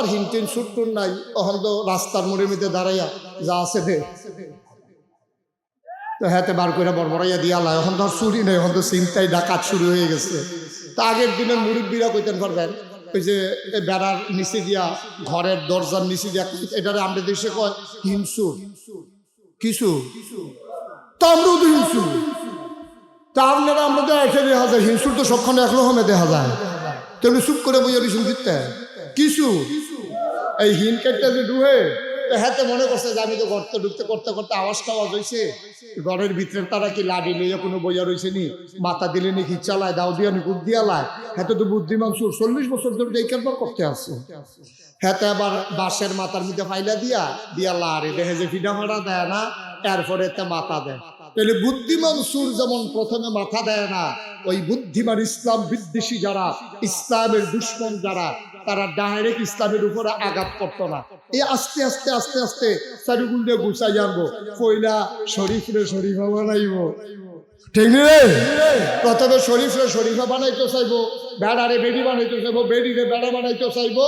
আর হিনটিন সুট্টুর নাই, তখন তো রাস্তার মোড়ে মেতে দাঁড়াইয়া যা আছে দে, তো হাতে বার করে বড়বড়াইয়া দিয়া লাই। এখন তো আর চুরি নেই, এখন তো চিন্তায় ডাকাত শুরু হয়ে গেছে। তা আগের দিনের মুরব্বীরা কইতেন পারবেন, ওই যে বেড়ার নিচে দিয়া, ঘরের দরজার নিচে দিয়া, এটারে আমাদের দেশে কয় হিংসুর, কিছু তা আমরাও তো হিংসুর। তা আপনারা আমরা তো একে দেখা যায়, হিংসুর তো সবখানে একরকমে দেখা যায়। তেমনি চুপ করে বইয়া রিসুন ফিরতে কিছু এই হিন কেটটা যে ডুহে, হাতে মনে করছে যে আমি তো গর্তে ঢুকতে করতে করতে আওয়াজটা আওয়াজ হয়েছে, ঘরের ভিতরে তারা কি লাডি লইয়া কোনো বইয়া রয়েছে নি, মাথা দিলে নি কি চালায়, দাও দিয়া নি কুদ দিয়া লায়। হাতে তো বুদ্ধিমান সুর 40 বছর ধরে এই কারবার করতে আসছে। হাতে আবার বাঁশের মাথার মধ্যে ফাইলা দিয়া দিয়া লারে দেখে যে ফিডা ফাড়া দেয় না, এরপরে এতে মাথা দেয়। তাহলে বুদ্ধিমান সুর যেমন প্রথমে মাথা দেয় না, ওই বুদ্ধিমান ইসলাম বিদ্বেষী যারা, ইসলামের দুশ্মন যারা, তারা ডাইরেক্ট ইসলামের উপরে আঘাত করতো না। এই আস্তে আস্তে আস্তে আস্তে চারিগুল দিয়ে গুছাই যাবো, কইলা শরীফরে শরীফা বানাইব, ঠিক রে? প্রথমে শরীফরে শরীফা বানাইতে চাইবো, বেড়ারে বেড়ি বানাইতে চাইবো, বেড়িরে বেড়া বানাইতে চাইবো,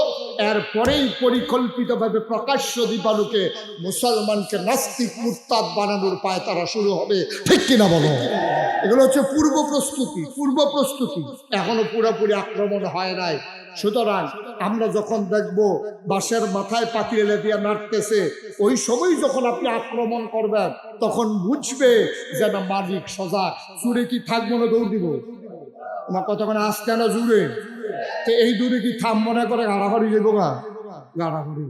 এরপরেই পরিকল্পিতভাবে প্রকাশ্য দীপালুকে মুসলমানকে নাস্তিক মুরতাদ বানানোর পায় তারা শুরু হবে, ঠিক কিনা বলো? এগুলো হচ্ছে পূর্ব প্রস্তুতি, পূর্ব প্রস্তুতি, এখনো পুরোপুরি আক্রমণ হয় নাই। সুতরাং আমরা যখন দেখবো বাঁশের মাথায় পাতিলে দিয়া নাড়তেছে, ওই সময় যখন আপনি আক্রমণ করবেন, তখন বুঝবে যে না মালিক সজাগ। চুরে কি থাকবো না দৌড় দিব? আমার কতক্ষণ আসতে না জুড়ে, তো এই দূরে কি থাম মনে করে গাড়াফাড়ি যাবো গা, গাড়াফাড়ি।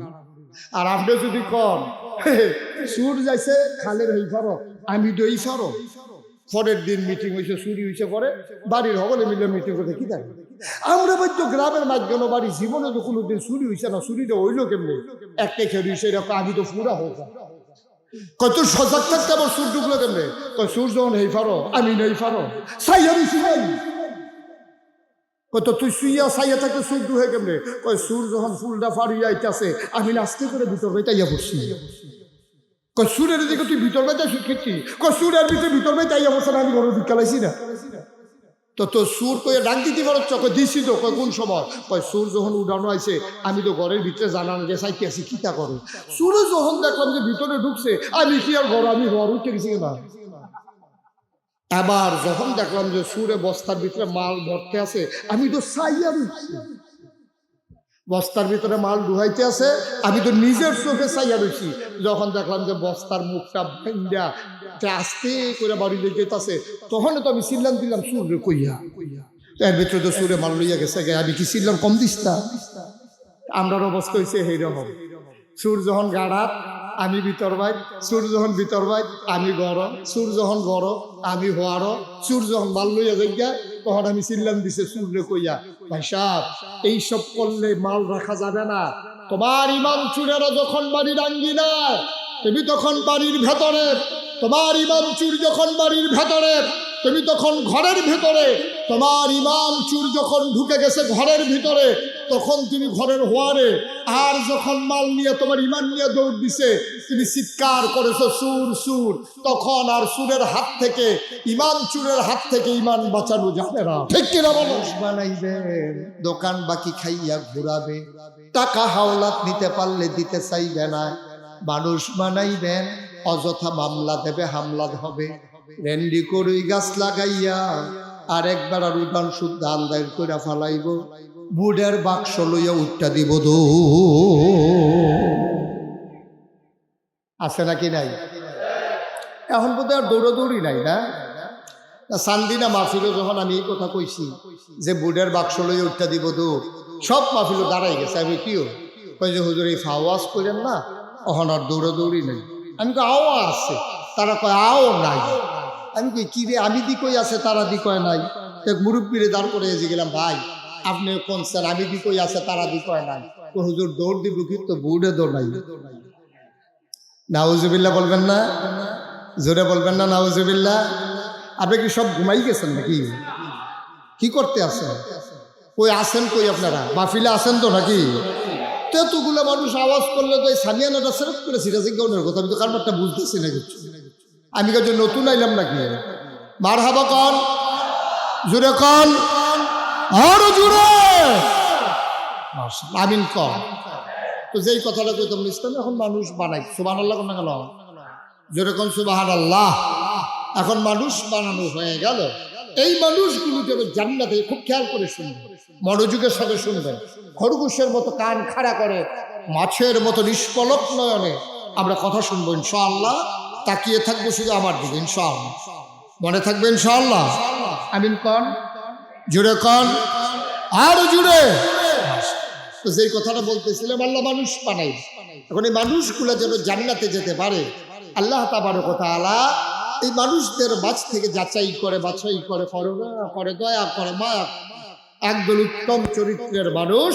আর আপনি যদি কন সুর যাইছে খালের হই ফারো, আমি দই ফারো, পরের দিন মিটিং হয়েছে, চুরি হয়েছে, পরে বাড়ির সকলে মিলে মিটিং করতে কি থাকে। আমরা বলতো গ্রামের মাঝখানে বাড়ি, জীবনে তো কোনোদিন চুরি হয়েছে না, চুরিটা হইলো কেমনি, একটা খেয়ে হয়েছে, এরকম আমি তো পুরা হোক কত সজাগ থাকতে আবার সুর ঢুকলো কেমনে, কয় সুর যখন হেই ফারো আমি নেই ফারো, সাইয়া রয়েছি নাই, কত তুই শুইয়া সাইয়া থাকতে সুর ঢুকে কেমনে, কয় সুর যখন ফুলটা ফাড়িয়া আইতাছে আমি নাচতে করে ভিতর বাইতাইয়া পড়ছি। কয় সুরের দিকে তুই ভিতর বাইতাই শিখেছি, কয় সুরের ভিতরে ভিতর বাইতাইয়া পড়ছে না, আমি ঘরে বিকালাইছি না। তো তো সুর কয়ে ডাক দিতে পারো, চকে দিছি তো, কয় কোন সময়, কয় সুর যখন উড়ানো আইছে আমি তো ঘরের ভিতরে জানানো যে চাইতে আছি কিতা করে। সুরে যখন দেখলাম যে ভিতরে ঢুকছে, আমি কি আর ঘর, আমি ঘর উঠে গেছি না। আবার যখন দেখলাম যে সুরে বস্তার ভিতরে মাল ভরতে আছে, আমি তো চাইয়া রয়েছি, বস্তার ভিতরে মাল ডুহাইতে আছে, আমি তো নিজের চোখে চাইয়া রয়েছি। যখন দেখলাম যে বস্তার মুখটা ভাঙ্গা আস্তে করে বাড়ি লেগে যেতেছে, তখন তো আমি চিল্লাম দিলাম সুর রে কইয়া, এর ভিতরে তো সুরে মাল লইয়া গেছে, আমি কি চিল্লাম কম দিস না? আমরার অবস্থা হয়েছে এইরকম। সুর যখন গাড়াত আমি ভিতর ভাই, সুর যখন ভিতর ভাই আমি গড়, সুর যখন গড় আমি হওয়ার, সুর যখন মাল লইয়া যাইয়া তখন আমি চিল্লাম দিছে সুর রে কইয়া, ভাই সাহেব এইসব করলে মাল রাখা যাবে না। তোমার ইমাম চুরেরা যখন বাড়ির আঙ্গিনা, তুমি তখন বাড়ির ভেতরে, তোমার ইমাম চুর যখন বাড়ির ভেতরে, তুমি তখন ঘরের ভেতরে, তোমার ইমাম চুর যখন ঢুকে গেছে ঘরের ভিতরে, তখন তুমি ঘরের হোয়ারে। আর যখন মাল নিয়ে তোমার ইমান নিয়ে দৌড় দিছে, তুমি চিৎকার করেছো সুর সুর, তখন আর সুরের হাত থেকে, ইমান চুরের হাত থেকে ইমান বাঁচানো যাবে না, ঠিক কিনা বলো? বানাইবেন দোকান বাকি খাইয়া ঘুরাবে, টাকা হাওলাত নিতে পারলে দিতে চাইবে না, মানুষ বানাইবেন অযথা মামলা দেবে, হামলা হবে, রেন্ডি করুই গাছ লাগাইয়া আর একবার আর উদান শুদ্ধ আন্দায় করে ফালাইব, বুড়ের বাক্স লইয়া উঠটা দিব দো। আছে নাকি নাই? এখন বোধ আর দৌড়াদৌড়ি নাই না? সান্দিনা মাহফিলও যখন আমি এই কথা কইছি যে বুড়ের বাক্স লইয়া উঠটা দিব দো, সব মাহফিলও দাঁড়াই গেছে। আমি কিও কই যে হুজুর এই আওয়াজ করেন না, এখন আর দৌড়াদৌড়ি নাই। আমি কই আও আছে, তারা কয় আও নাই। আমি কই কি রে, আমি দি কই আছে তারা দি কয় নাই। মুরব্বীরে দাঁড় করে এসে গেলাম, ভাই আপনি কোন স্যার, আমি দি কই আছে তারা দি কয় নাই। তো হুজুর দৌড় দিব কিন্তু বুড়ে দৌড় নাই। নাউজুবিল্লাহ বলবেন না, জোরে বলবেন না নাউজুবিল্লাহ। আপনি কি সব ঘুমাই গেছেন নাকি? কি করতে আছেন? কই আছেন কই আপনারা? মাহফিলে আছেন তো নাকি? তো এতগুলো মানুষ আওয়াজ করলে তো এই সামিয়ানাটা সেরেক্ট করে সিরাজি গৌনের কথা, আমি তো কারণটা বুঝতেছি না কিছু। আমি কাছে নতুন আইলাম নাকি? মারহাবা কন, জোরে কন, আরো জোরে আমিন কন। তো যেই কথাটা কইতাম ইসলাম এখন মানুষ বানাই, সুবহানাল্লাহ কোন গেল, যেরকম সুবহানাল্লাহ, এখন মানুষ বানানো হয়ে গেল। এই মানুষগুলো যেন জান্নাতে, খুব খেয়াল করে শুনবেন, মনোযোগের সাথে শুনবেন, খরগোশের মতো কান খাড়া করে, মাছের মতো নিষ্পলক নয়নে আমরা কথা শুনবো ইনশাআল্লাহ। তাকিয়ে থাকবো শুধু আমার দিকে ইনশাআল্লাহ, মনে থাকবে ইনশাআল্লাহ। আমিন কন, জুড়ে কন, আর জুড়ে। তো যেই কথাটা বলতেছিলাম, আল্লাহ মানুষ বানাই, এখন এই মানুষগুলো যেন জান্নাতে যেতে পারে, আল্লাহ তাবারক ওয়া তাআলা এই মানুষদের মাঝ থেকে যাচাই করে, বাছাই করে, করুণা করে, দয়া করে, মায়া, একদল উত্তম চরিত্রের মানুষ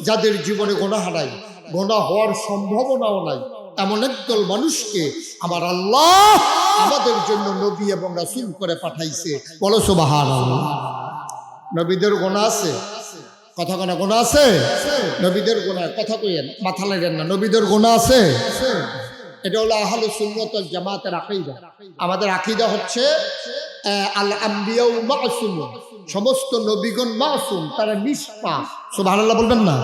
যাদের জীবনে গুনাহ নাই, গুনাহ হওয়ার সম্ভাবনাও নাই, এমন একদল মানুষকে আমার আল্লাহ আমাদের জন্য নবী এবং রাসূল করে পাঠাইছে। বলো সুবহানাল্লাহ। নবীদের গুনাহ আছে, কথা কোনা গুনাহ আছে, নবীদের গুনাহ কথা কইেন, মাথা লাগেন না, নবীদের গুনাহ আছে। এটা হলো আহলে সুন্নাত ওয়াল জামাতের আকীদা। আমাদের আকীদা হচ্ছে আল আম্বিয়া মাসুম, সমস্ত নবীগণ মাসুম, তারা নিষ্পাপ। সুবহানাল্লাহ বলবেন না,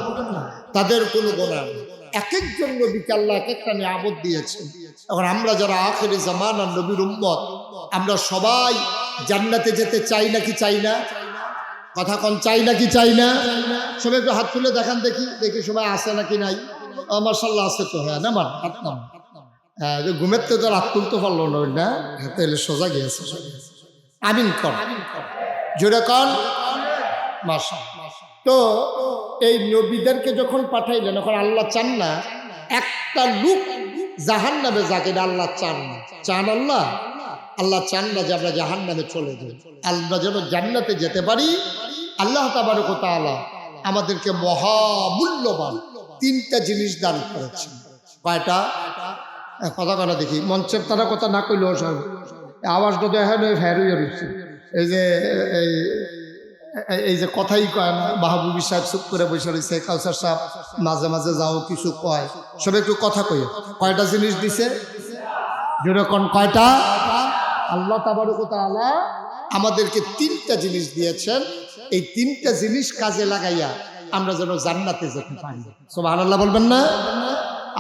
তাদের কোনো গুনাহ নেই। এক একজন নবীকে আল্লাহ এক একটা নিয়ামত দিয়েছেন। এখন আমরা যারা আখিরি জামানার নবীর উম্মত, আমরা সবাই জান্নাতে যেতে চাই নাকি চাই না? কথা কোন, চাই নাকি চাই না? সবাই একটু হাত তুলে দেখান দেখি, দেখি সবাই আছে নাকি নাই। মাশাআল্লাহ আছে তো, হ্যাঁ নামান হাত নাম। হ্যাঁ, ঘুমের তো হাত তুলতে পারলো না, তাহলে সোজা গিয়েছে। আমিন কর, জোরে কর, মাশাআল্লাহ। তো এই নবীদেরকে যখন পাঠাইলেন, এখন আল্লাহ চান না একটা লোক জাহান্নামে যাক, এটা আল্লাহ চান না। চান আল্লাহ? আল্লাহ চান না যে আমরা জাহান্নামে চলে যাই, আমরা যেন জান্নাতে যেতে পারি। আল্লাহ তাবারক ওয়া তাআলা আমাদেরকে মহামূল্যবান তিনটা জিনিস দান করেছেন। কয়টা? কথা কথা দেখি, মঞ্চের তারা কথা না কইলেও সব আওয়াজটা দেখেন ফেরুইয়া রয়েছে। এই যে কথাই কয় না, মাহবুবী সাহেব চুপ করে বসে রয়েছে, কাউসার সাহেব মাঝে মাঝে যাও কিছু কয়, সব একটু কথা কই। কয়টা জিনিস দিছে? যেরকম কয়টা? আল্লাহ তাবারক ওয়া তাআলা আমাদেরকে তিনটা জিনিস দিয়েছেন। এই তিনটা জিনিস কাজে লাগাইয়া আমরা যেন জান্নাতে যেতে পারি। সুবহানাল্লাহ বলবেন না?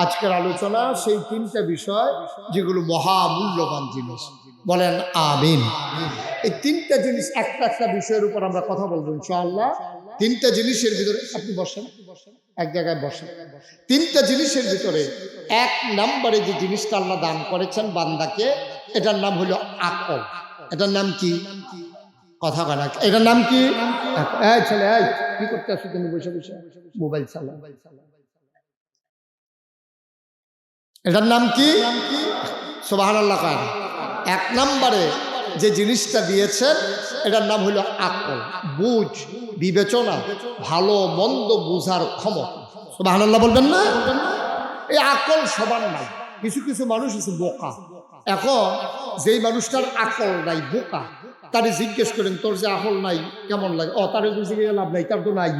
আজকের আলোচনা সেই তিনটা বিষয় যেগুলো মহামূল্যবান জিনিস, বলেন আমিন। এই তিনটা জিনিস একটা একটা বিষয়ের উপর আমরা কথা বলবো ইনশাআল্লাহ। তিনটা জিনিসের ভিতরে আপনি বসেন, এক জায়গায় বসেন। তিনটা জিনিসের ভিতরে এক নম্বরে যে জিনিসটা আল্লাহ দান করেছেন বান্দাকে, এটার নাম হলো আকল। এটার নাম কি? কথা বলা, এটার নাম কি? এই ছেলে, এই কি করতে আসছো তুমি? বসে বসে মোবাইল চালাও। এটার নাম কি? সুবহানাল্লাহ। এক নম্বরে যে জিনিসটা দিয়েছেন এটার নাম হলো আকল, বুঝ, বিবেচনা, ভালো মন্দ বুঝার ক্ষমতা। সুবহানাল্লাহ বলবেন না? এই আকল সবার নাই, কিছু কিছু মানুষ আছে বোকা। এখন যেই মানুষটার আকল নাই, বোকা, তারে জিজ্ঞেস করেন তোর যে আকল নাই কেমন লাগে? তারে জিজ্ঞেস লাভ নাই, তার তো নাই।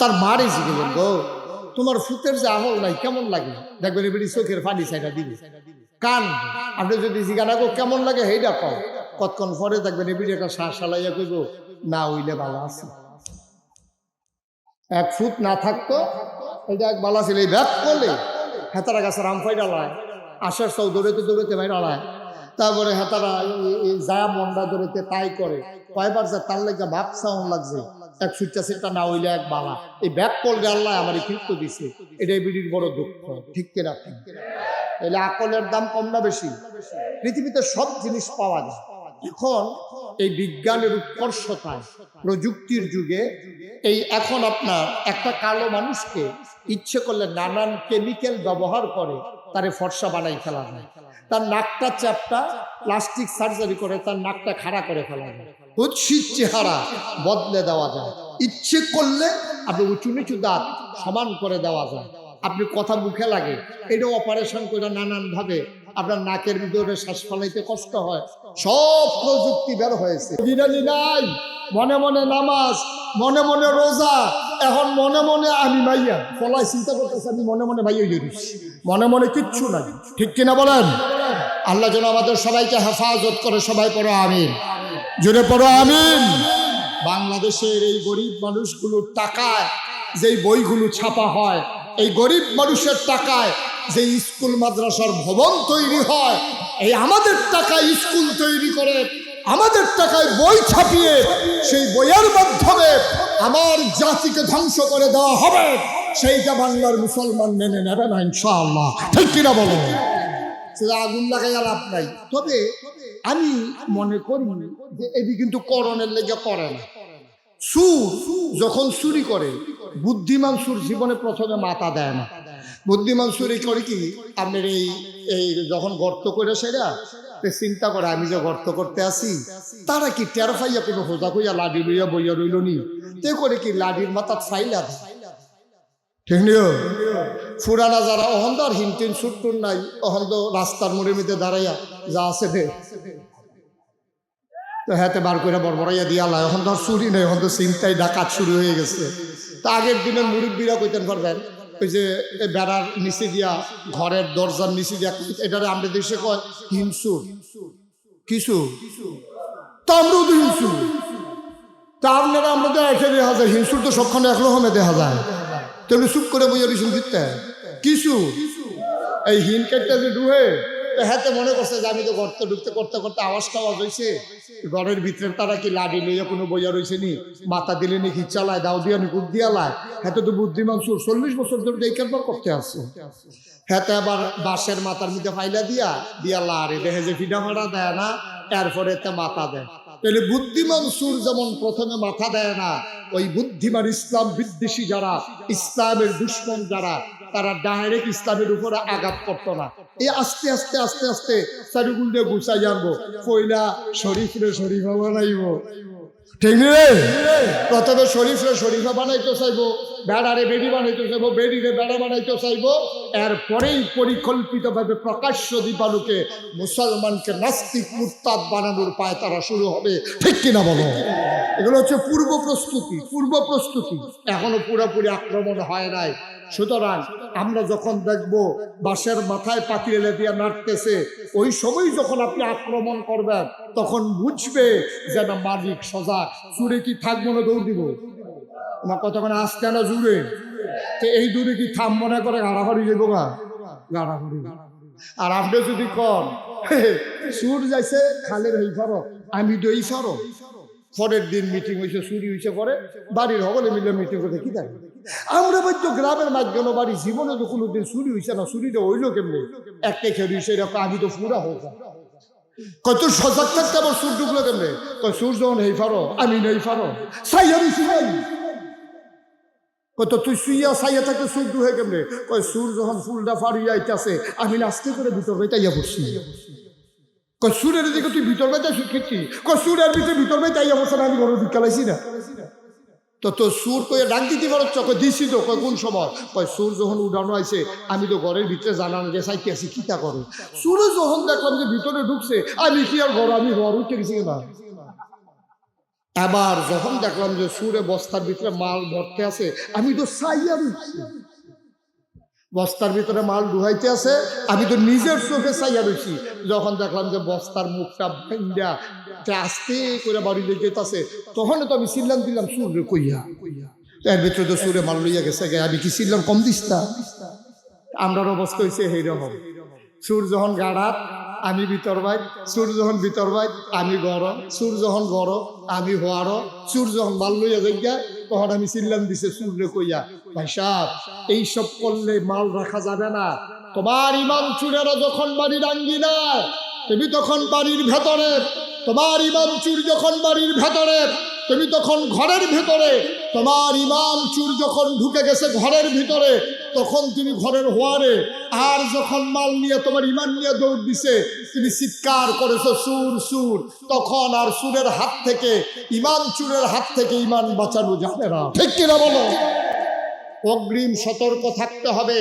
তার মারে জিজ্ঞেস গো, তোমার ফুতের যে আহল নাই কেমন লাগে? দেখবেন এবারে চোখের পানি সাইডা দিবে, কান আপনি যদি জিজ্ঞাসা গো কেমন লাগে সেইটা পাও, কতক্ষণ পরে দেখবেন এবারে একটা শ্বাস সালাইয়া কইব না হইলে ভালো আছে। এক ফুট না থাকতো এটা এক বালা ছিল, এই ব্যাগ করলে হেতারা গাছের আমফাই ডালায়, আশার সৌ দৌড়েতে দৌড়েতে ভাই ডালায়, তারপরে হেতারা যা মন্ডা দৌড়েতে তাই করে, কয়বার যা তার লেগে ভাব সাউন্ড লাগছে, এক সুইটা সেটা না হইলে এক বালা। এই ব্যাগ করলে আল্লাহ আমার কীর্ত দিছে, এটাই বিড়ির বড় দুঃখ। ঠিক কিনা? এলে আকলের দাম কম না বেশি? পৃথিবীতে সব জিনিস পাওয়া যায়। এখন এই বিজ্ঞানের উৎকর্ষতায়, প্রযুক্তির যুগে, এই এখন আপনার একটা কালো মানুষকে ইচ্ছে করলে নানান কেমিক্যাল ব্যবহার করে তারে ফর্সা বানাই ফেলা যায়। তার নাকটা চ্যাপটা প্লাস্টিক সার্জারি করে তার নাকটা খাড়া করে ফেলা যায়, কুৎসিত চেহারা বদলে দেওয়া যায়, ইচ্ছে করলে আপনি উঁচু নিচু দাঁত সমান করে দেওয়া যায়, আপনি কথা মুখে লাগে এটা অপারেশন করে নানান ভাবে আপনার নাকের ভিতরে শ্বাস ফেলাইতে কষ্ট হয়। সব প্রযুক্তি বের হয়েছে। বিরানি নাই, মনে মনে নামাজ, মনে মনে রোজা, এখন মনে মনে আমি ভাইয়া ফলাই চিন্তা করতেছি আমি মনে মনে ভাইয়া মনে মনে কিচ্ছু নাই। ঠিক কিনা বলেন? আল্লাহ যেন আমাদের সবাইকে হেফাজত করে। সবাই পড়ো আমিন, জোরে পড়ো আমিন। বাংলাদেশের এই গরিব মানুষগুলোর টাকায় যেই বইগুলো ছাপা হয়, এই গরিব মানুষের টাকায় যে স্কুল মাদ্রাসার ভবন তৈরি হয়, এই আমাদের টাকায় স্কুল তৈরি করে, আমাদের টাকায় বই ছাপিয়ে সেই বইয়ের মাধ্যমে আমার জাতিকে ধ্বংস করে দেওয়া হবে, সেইটা বাংলার মুসলমান মেনে নেবে না ইনশাআল্লাহ। ঠিক কিনা বলো? আগুন লাগাইয়া লাভ নাই। তবে আমি মনে করি যে এটি কিন্তু করণের লেগে করে না। সুর যখন চুরি করে, বুদ্ধিমান সুর জীবনে প্রথমে মাথা দেয় না। বুদ্ধিমান চুরি করে কি, আপনার এই যখন গর্ত করে সেরা চিন্তা করে আমি যে গর্ত করতে আসি, তারা কি টের পাইয়া কোনো হোজা কইয়া লাডি লইয়া বইয়া রইল নি, তে করে কি লাডির মাথা ছাইলা দেয়। ঠিক নিও ফুরানা যারা অহন তো আর হিনটিন সুট্টুন নাই, অহন তো রাস্তার মোড়ের মধ্যে দাঁড়াইয়া যা আছে দে তো হাতে বার করে বড়বড়াইয়া দিয়া লাই। এখন তো আর চুরি নেই, এখন তো চিন্তায় ডাকাত শুরু হয়ে গেছে। তা আগের দিনের মুরব্বীরা কইতেন পারবেন, ওই যে বেড়ার নিচে দিয়া, ঘরের দরজার নিচে দিয়া, এটারে আমাদের দেশে কয় হিংসুর। কিছু তা আমরাও তো হিংসুর, তা আপনারা আমরা তো এসে দেখা যায় হিংসুর তো সবখানে একরকমে দেখা যায়। তেমনি চুপ করে বইয়া রিসুন দিতে কিছু এই হিন কেটটা যে ডুহে হাতে মনে করছে যে আমি তো গর্ত ঢুকতে করতে করতে আওয়াজটা আওয়াজ হয়েছে, ঘরের ভিতরে তারা কি লাডি লইয়া কোনো বইয়া রয়েছে নি, মাথা দিলে নি কি চালায়, দাও দিয়া নি কুপ দিয়া লায়। হাতে তো বুদ্ধিমান সুর 40 বছর ধরে এই কারবার করতে আসছে। হাতে আবার বাঁশের মাথার মধ্যে ফাইলা দিয়া লারে দেখে যে ফিডা ফাড়া দেয় না, এরপরে এতে মাথা দেয়। তাহলে বুদ্ধিমান সুর যেমন প্রথমে মাথা দেয় না, ওই বুদ্ধিমান ইসলাম বিদ্বেষী যারা, ইসলামের দুশ্মন যারা, তারা ডাইরেক্ট ইসলামের উপরে আঘাত করতো না। এই আস্তে আস্তে আস্তে আস্তে চারিগুল দিয়ে গুছাই আনবো, পয়লা শরীফরে শরীফা বানাইব। ঠিক রে, প্রথমে শরীফরে শরীফা বানাইতে চাইবো, বেড়ারে বেড়ি বানাইতে চাইবো, বেড়িরে বেড়া বানাইতে চাইবো, এরপরেই পরিকল্পিতভাবে প্রকাশ্য দীপালুকে মুসলমানকে নাস্তিক মুরতাদ বানানোর পায় তারা শুরু হবে। ঠিক কিনা বলো? এগুলো হচ্ছে পূর্ব প্রস্তুতি, এখনো পুরোপুরি আক্রমণ হয় নাই। সুতরাং আমরা যখন দেখবো বাঁশের মাথায় পাতিলে দিয়ে নাড়তেছে, ওই সময় যখন আপনি আক্রমণ করবেন তখন বুঝবে যে না মালিক সজাগ। চুরে কি থাকবো না দৌড় দিব? আমার কতক্ষণ আসতে না জুড়ে এই দূরে কি থাম মনে করে গাড়াগাড়ি যাবো গা গাড়াগাড়ি। আর আপনি যদি কন সুর যাইছে খালের হই ফারো, আমি দই ফারো, পরের দিন মিটিং হয়েছে, চুরি হয়েছে, পরে বাড়ির সকলে মিলে মিটিং করতে কি থাকে। আমরা বলতো গ্রামের মাঝখানে বাড়ি, জীবনে তো কোনোদিন চুরি হয়েছে না, চুরিটা হইলো কেমনি, একটা খেয়ে হয়েছে, এরকম আমি তো ফুরা হোক কত সজাগ থাকতে আবার সুর ঢুকলো কেমনে, কয় সুর যখন হেই ফারো আমি নেই ফারো সাই আমি শুনাই, কত তুই শুইয়া সাইয়া থাকতে সুর ঢুকে কেমনে, কয় সুর যখন ফুলটা ফাড়িয়া আইতাছে আমি নাচতে করে ভিতর বাইতাইয়া পড়ছি। কয় সুরের দিকে তুই ভিতর বাইতে শিখেছি, কয় সুরের ভিতর বাইতাইয়া পড়ছে না, আমি ঘরে বিকালাইছি না। তো সুর কয়ে ডাক দিতে পারো, চকে দিছি তো, কয় কোন সময়, কয় সুর যখন উড়ানো আছে আমি তো ঘরের ভিতরে জানান যে চাইতে আছি কিতা করে। সুরে যখন দেখলাম যে ভিতরে ঢুকছে আমি কি আর ঘর, আমি ঘর উঠে গেছি না। আবার যখন দেখলাম যে সুরে বস্তার ভিতরে মাল ভরতে আছে আমি তো চাইয়া রুখছি, বস্তার ভিতরে মাল ডুহাইতে আছে আমি তো নিজের চোখে চাইয়া রয়েছি। যখন দেখলাম যে বস্তার মুখটা ভেঙ্গা আস্তে করে বাড়ি লেগে যেতেছে, তখন তো আমি চিল্লাম দিলাম সুরে কইয়া, এর ভিতরে তো সুরে মাল লইয়া গেছে, আমি কি চিল্লাম কম দিস না? আমরার অবস্থা হয়েছে এইরকম। সুর যখন গাড়াত আমি ভিতর বাইর, সুর যখন ভিতর বাইর আমি গরম, সুর যখন গরম আমি হওয়ার, সুর যখন মাল লইয়া যাইয়া তখন আমি চিল্লাম দিছে সুরে কইয়া, ভাই সাহেব এইসব করলে মাল রাখা যাবে না। তোমার ইমাম চুরেরা যখন বাড়ির আঙ্গিনায়, তুমি তখন বাড়ির ভেতরে, তোমার ইমাম চুর যখন বাড়ির ভেতরে, তুমি তখন ঘরের ভেতরে, তোমার ইমাম চুর যখন ঢুকে গেছে ঘরের ভিতরে তখন তুমি ঘরের হোয়ারে, আর যখন মাল নিয়ে তোমার ইমান নিয়ে দৌড় দিছে তুমি চিৎকার করেছো সুর সুর, তখন আর সুরের হাত থেকে, ইমাম চুরের হাত থেকে ইমান বাঁচানো যাবে না। ঠিক কিনা বলো? অগ্রিম সতর্ক থাকতে হবে,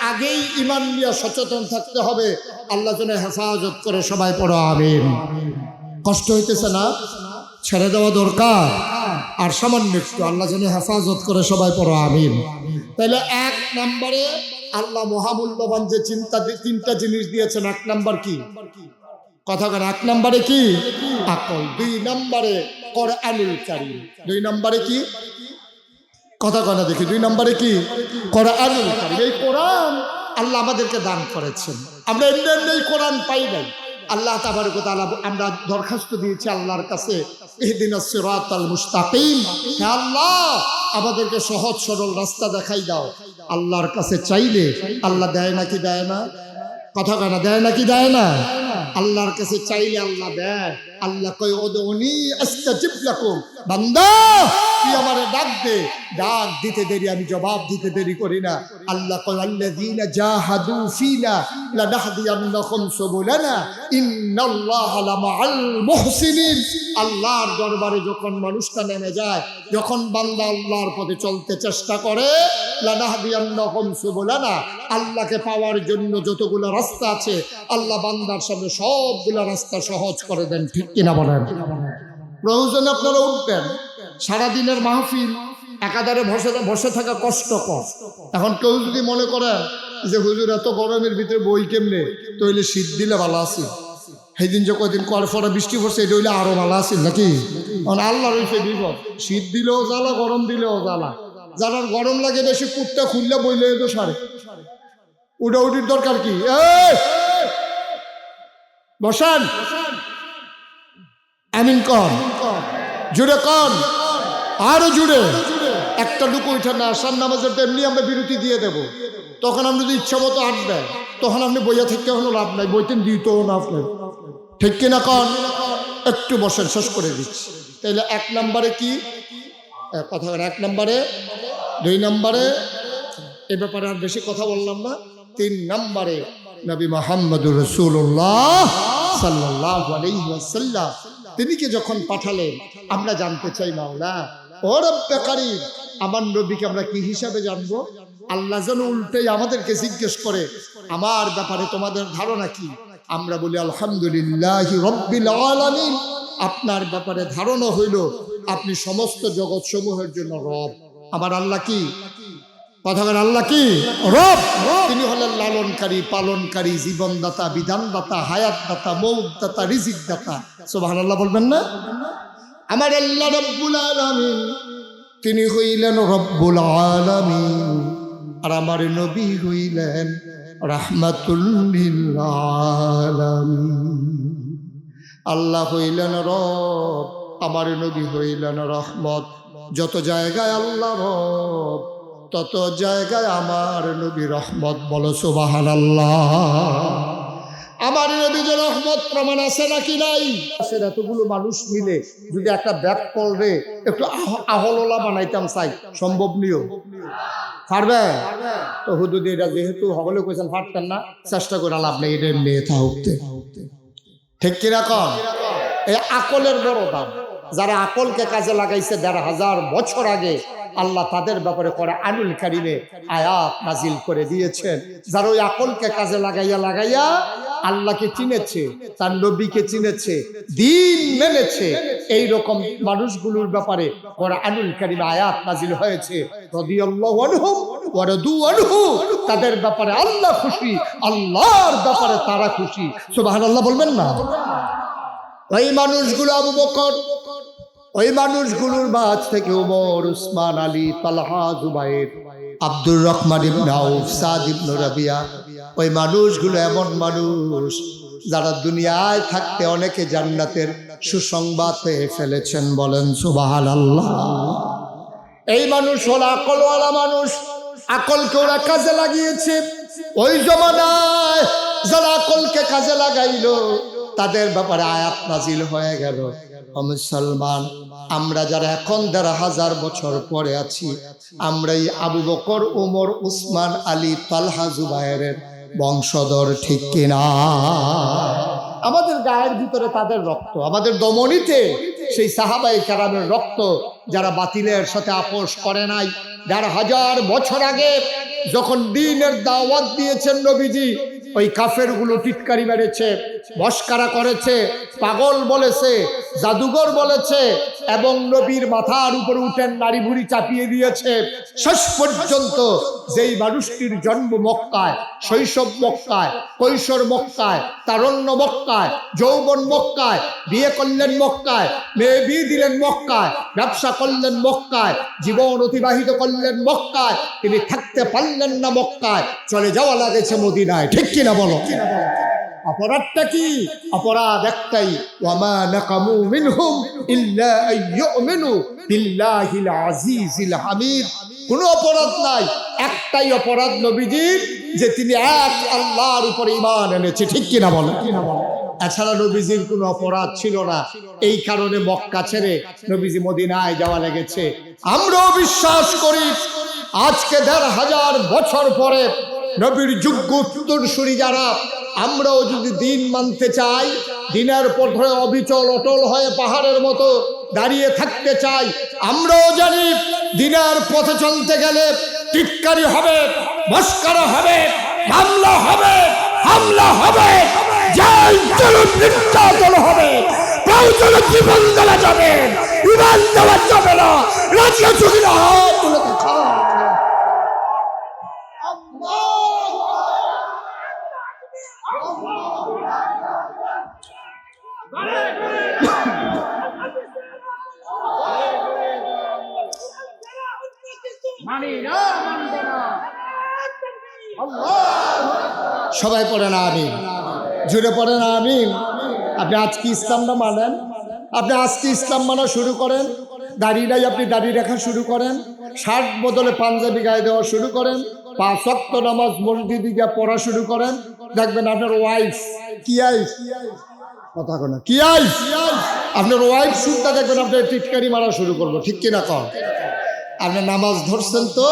আগেই ইমান নিয়ে সচেতন থাকতে হবে। আল্লাহ যেন হেফাজত করে, সবাই পড়ো আমিন। কষ্ট হইতেছে না? ছেড়ে দেওয়া দরকার, আর সামান্য একটু আল্লাহ যেন হেফাজত করে, সবাই পড়ো আমিন। তাহলে 1 নম্বরে আল্লাহ মহামূল্যবান যে তিনটা জিনিস দিয়েছেন। 1 নম্বর কি কথা কেন? 1 নম্বরে কি? আকল। 2 নম্বরে কোরআনুল কারীম। 2 নম্বরে কি? কথা কয় না দেখি। 2 নম্বরে কি? কোরআনুল কারীম। এই কোরআন আল্লাহ আমাদেরকে দান করেছেন, আমরা এমনি এমনি কোরআন পাই নাই। আল্লাহ তাবারক ওয়া তাআলা, আমরা দরখাস্ত দিয়েছি আল্লাহর কাছে, ইহদিনাস সিরাতাল মুস্তাকিম, হে আল্লাহ আমাদেরকে সহজ সরল রাস্তা দেখাই দাও। আল্লাহর কাছে চাইলে আল্লাহ দেয় নাকি দেয় না? কথা কয় না, দেয় নাকি দেয় না? আল্লাহর কাছে চাইলে আল্লাহ দেয়। আল্লাহ কয় উদউনি আস্তাজিব লাকুম, বান্দা তুই আমারে ডাক দে, ডাক দিতে দেরি আমি জবাব দিতে দেরি করি না। আল্লাহ কয় আল্লাযীনা জাহাদু ফিনা লানাহদিয়ান্নাহুম সুবুলানা ইন্নাল্লাহা লামাআল মুহসিনিন। আল্লাহর দরবারে যখন মানুষটা নেমে যায়, যখন বান্দা আল্লাহর পথে চলতে চেষ্টা করে, লানাহদিয়ান্নাহুম সুবুলানা, আল্লাহকে পাওয়ার জন্য যতগুলো রাস্তা আছে আল্লাহ বান্দার সামনে সবগুলো রাস্তা সহজ করে দেন। ঠিক কিনা বলেন? প্রয়োজনে আপনারা উঠবেন। সারাদিনের মাহফিল একাধারে বসে থাকা কষ্টকর। এখন কেউ যদি মনে করে যে হুজুর এত গরমের ভিতরে বই কেমনে, তো হইলে শীত দিলে ভালো আছে, সেই দিন যে কদিন কড়ফড়া বৃষ্টি পড়ছে এটা হইলে আরো ভালো আছে নাকি? আল্লাহ রয়েছে বিপদ, শীত দিলেও জ্বালা, গরম দিলেও জ্বালা। যারা গরম লাগে বেশি কুটটা খুললে বইলে তো সারে উঠাউটির দরকার কি? বসান, আমিন কন, জুড়ে কন, আরো জুড়ে। একটা লুকু উঠে না, আসার নামাজের তো এমনি আমরা বিরতি দিয়ে দেব। তখন আপনি যদি ইচ্ছা মতো আটবেন, তখন আপনি বইয়া থেকে হলো লাভ নাই, বইতেন দিতেও না আপনার। ঠিক কিনা কন? একটু বসেন, শেষ করে দিচ্ছি। তাইলে 1 নম্বরে কি কথা? 1 নম্বরে, 2 নম্বরে এ ব্যাপারে আর বেশি কথা বললাম না। 3 নম্বরে নবী মুহাম্মদুর রাসূলুল্লাহ সাল্লাল্লাহু আলাইহি ওয়াসাল্লাম তিনিকে যখন পাঠালেন, আমরা জানতে চাই মাওলা ও রব্বে কারীম, আমার নবীকে আমরা কি হিসাবে জানবো? আল্লাহ যেন উল্টেই আমাদেরকে জিজ্ঞেস করে আমার ব্যাপারে তোমাদের ধারণা কি? আমরা বলি আলহামদুলিল্লাহি রাব্বিল আলামিন। আপনার ব্যাপারে ধারণা হইল আপনি সমস্ত জগৎ সমূহের জন্য রব। আমার আল্লাহ কি? কথা বলেন, আল্লাহ কি? রব। তিনি হলেন লালনকারী, পালনকারী, জীবনদাতা, বিধানদাতা, হায়াতদাতা, মৌতদাতা, রিজিকদাতা। সুবহানাল্লাহ বলবেন না? আমার আল্লাহ রব্বুল আলামিন, তিনি হইলেন রব্বুল আলামিন। আর আমার নবী হইলেন রাহমাতুল লিল আলামিন। আল্লাহ হইলেন রব, আমার নবী হইলেন রহমত। যত জায়গায় আল্লাহ রব, তত জায়গায় আমার নবী রহমত। বলো সুবহানাল্লাহ। আমার নবী যে রহমত প্রমাণ আছে নাকি নাই? এতগুলো মানুষ মিলে যদি একটা ব্যাগ করবে একটু আহলওয়ালা বানাইতাম চাই, সম্ভব নিও? পারবে তো? হুদুদ এটা যেহেতু হগলে কইছেন পারতেন না, চেষ্টা করে লাভ নেই, এটা এমনি থাকতে। ঠিক কিনা কম? এই আকলের বড় দাম। যারা আকলকে কাজে লাগাইছে 1500 বছর আগে, আল্লাহ তাদের ব্যাপারে কোরআনুল কারীমে আয়াত নাজিল করে দিয়েছেন। যারা ওই আকলকে কাজে লাগাইয়া আল্লাহকে চিনেছে, তার নবীকে চিনেছে, দিন মেনেছে, এই রকম মানুষগুলোর ব্যাপারে কোরআনুল কারীমে আয়াত নাজিল হয়েছে। রাদিয়াল্লাহু আনহুম ওয়া রাদু আনহু। তাদের ব্যাপারে আল্লাহ খুশি, আল্লাহর ব্যাপারে তারা খুশি। সুবহানাল্লাহ বলবেন না? ওই মানুষগুলো আবু বকর, ওই মানুষগুলোর মাঝ থেকে ওমর, উসমান, আলী, তালহা, জুবাইর, আব্দুর রহমান ইবনে আউফ, সাদ ইবনে রাবিয়া, ওই মানুষগুলো এমন মানুষ যারা দুনিয়ায় থাকতে অনেকে জান্নাতের সুসংবাদ পেয়ে ফেলেছেন। বলেন সুবহানাল্লাহ। এই মানুষ হলো আকলওয়ালা মানুষ, আকলকে ওরা কাজে লাগিয়েছে। ওই জমানায় যারা আকলকে কাজে লাগাইলো তাদের ব্যাপারে আয়াত নাজিল হয়ে গেল। মুসলমান আমরা যারা এখন 1500 বছর পরে আছি, আমরাই আবু বকর, ওমর, উসমান, আলী, তালহা, জুবায়েরের বংশধর। ঠিক কিনা? আমাদের গায়ের ভিতরে তাদের রক্ত, আমাদের দমনীতে সেই সাহাবায়ে কেরামের রক্ত, যারা বাতিলের সাথে আপোষ করে নাই। 1500 বছর আগে যখন দ্বীনের দাওয়াত দিয়েছেন নবীজি, ওই কাফেরগুলো টিটকারি মেরেছে, মস্কারা করেছে, পাগল বলেছে, জাদুঘর বলেছে এবং নবীর মাথার উপর উঠেন নারী ভুড়ি চাপিয়ে দিয়েছে। শেষ পর্যন্ত যেই মানুষটির জন্ম মক্কায়, শৈশব মক্কায়, কৈশোর মক্কায়, তারুণ্য মক্কায়, যৌবন মক্কায়, বিয়ে করলেন মক্কায়, মেয়ে বিয়ে দিলেন মক্কায়, ব্যবসা করলেন মক্কায়, জীবন অতিবাহিত করলেন মক্কায়, তিনি থাকতে পারলেন না মক্কায়, চলে যাওয়া লাগেছে মদিনায়। ঠিক কিনা বলো? অপরাধটা কি? অপরাধ একটাই, ওয়ামা নাকামু মিনহুম ইল্লা আইয়ুমিনু বিল্লাহিল আজিজিল হামিদ। কোনো অপরাধ নাই, একটাই অপরাধ নবীজির, যে তিনি এক আল্লাহর উপর ঈমান এনেছে। ঠিক কিনা বলো? এছাড়া নবীজির কোনো অপরাধ ছিল না। এই কারণে মক্কা ছেড়ে নবীজি মদিনায় যাওয়া লেগেছে। আমরাও বিশ্বাস করি আজকে ১৫০০ বছর পরে নবীর যোগ্য উত্তরসূরি যারা, আমরাও যদি দিন মানতে চাই, দিনের পথে অবিচল অটল হয়ে পাহাড়ের মতো দাঁড়িয়ে থাকতে চাই, আমরাও জানি দিনের পথে চলতে গেলে টিটকারি হবে, মস্কারা হবে, মামলা হবে, হামলা হবে, নির্যাতন হবে, জীবন দেওয়া যাবে, ইমান দেওয়া যাবে না। রাজিয়া চুকিরা হাত তুলে দেখা। সবাই পড়ে না আমিন, জুড়ে পড়ে না আমিন। আপনি আজকে ইসলামটা মানেন, আপনি আজকে ইসলাম মানা শুরু করেন। দাড়ি নাই, আপনি দাড়ি রাখা শুরু করেন। শার্ট বদলে পাঞ্জাবি গায়ে দেওয়া শুরু করেন। ৫ ওয়াক্ত নামাজ মসজিদে গিয়ে পড়া শুরু করেন। দেখবেন আপনার ওয়াইফ কি আইস কথা কোনা কি আইস আপনার ওয়াইফ শুনতে দেখবেন আপনার টিটকারি মারা শুরু করবো। ঠিক কিনা কর? আপনি নামাজ ধরছেন তো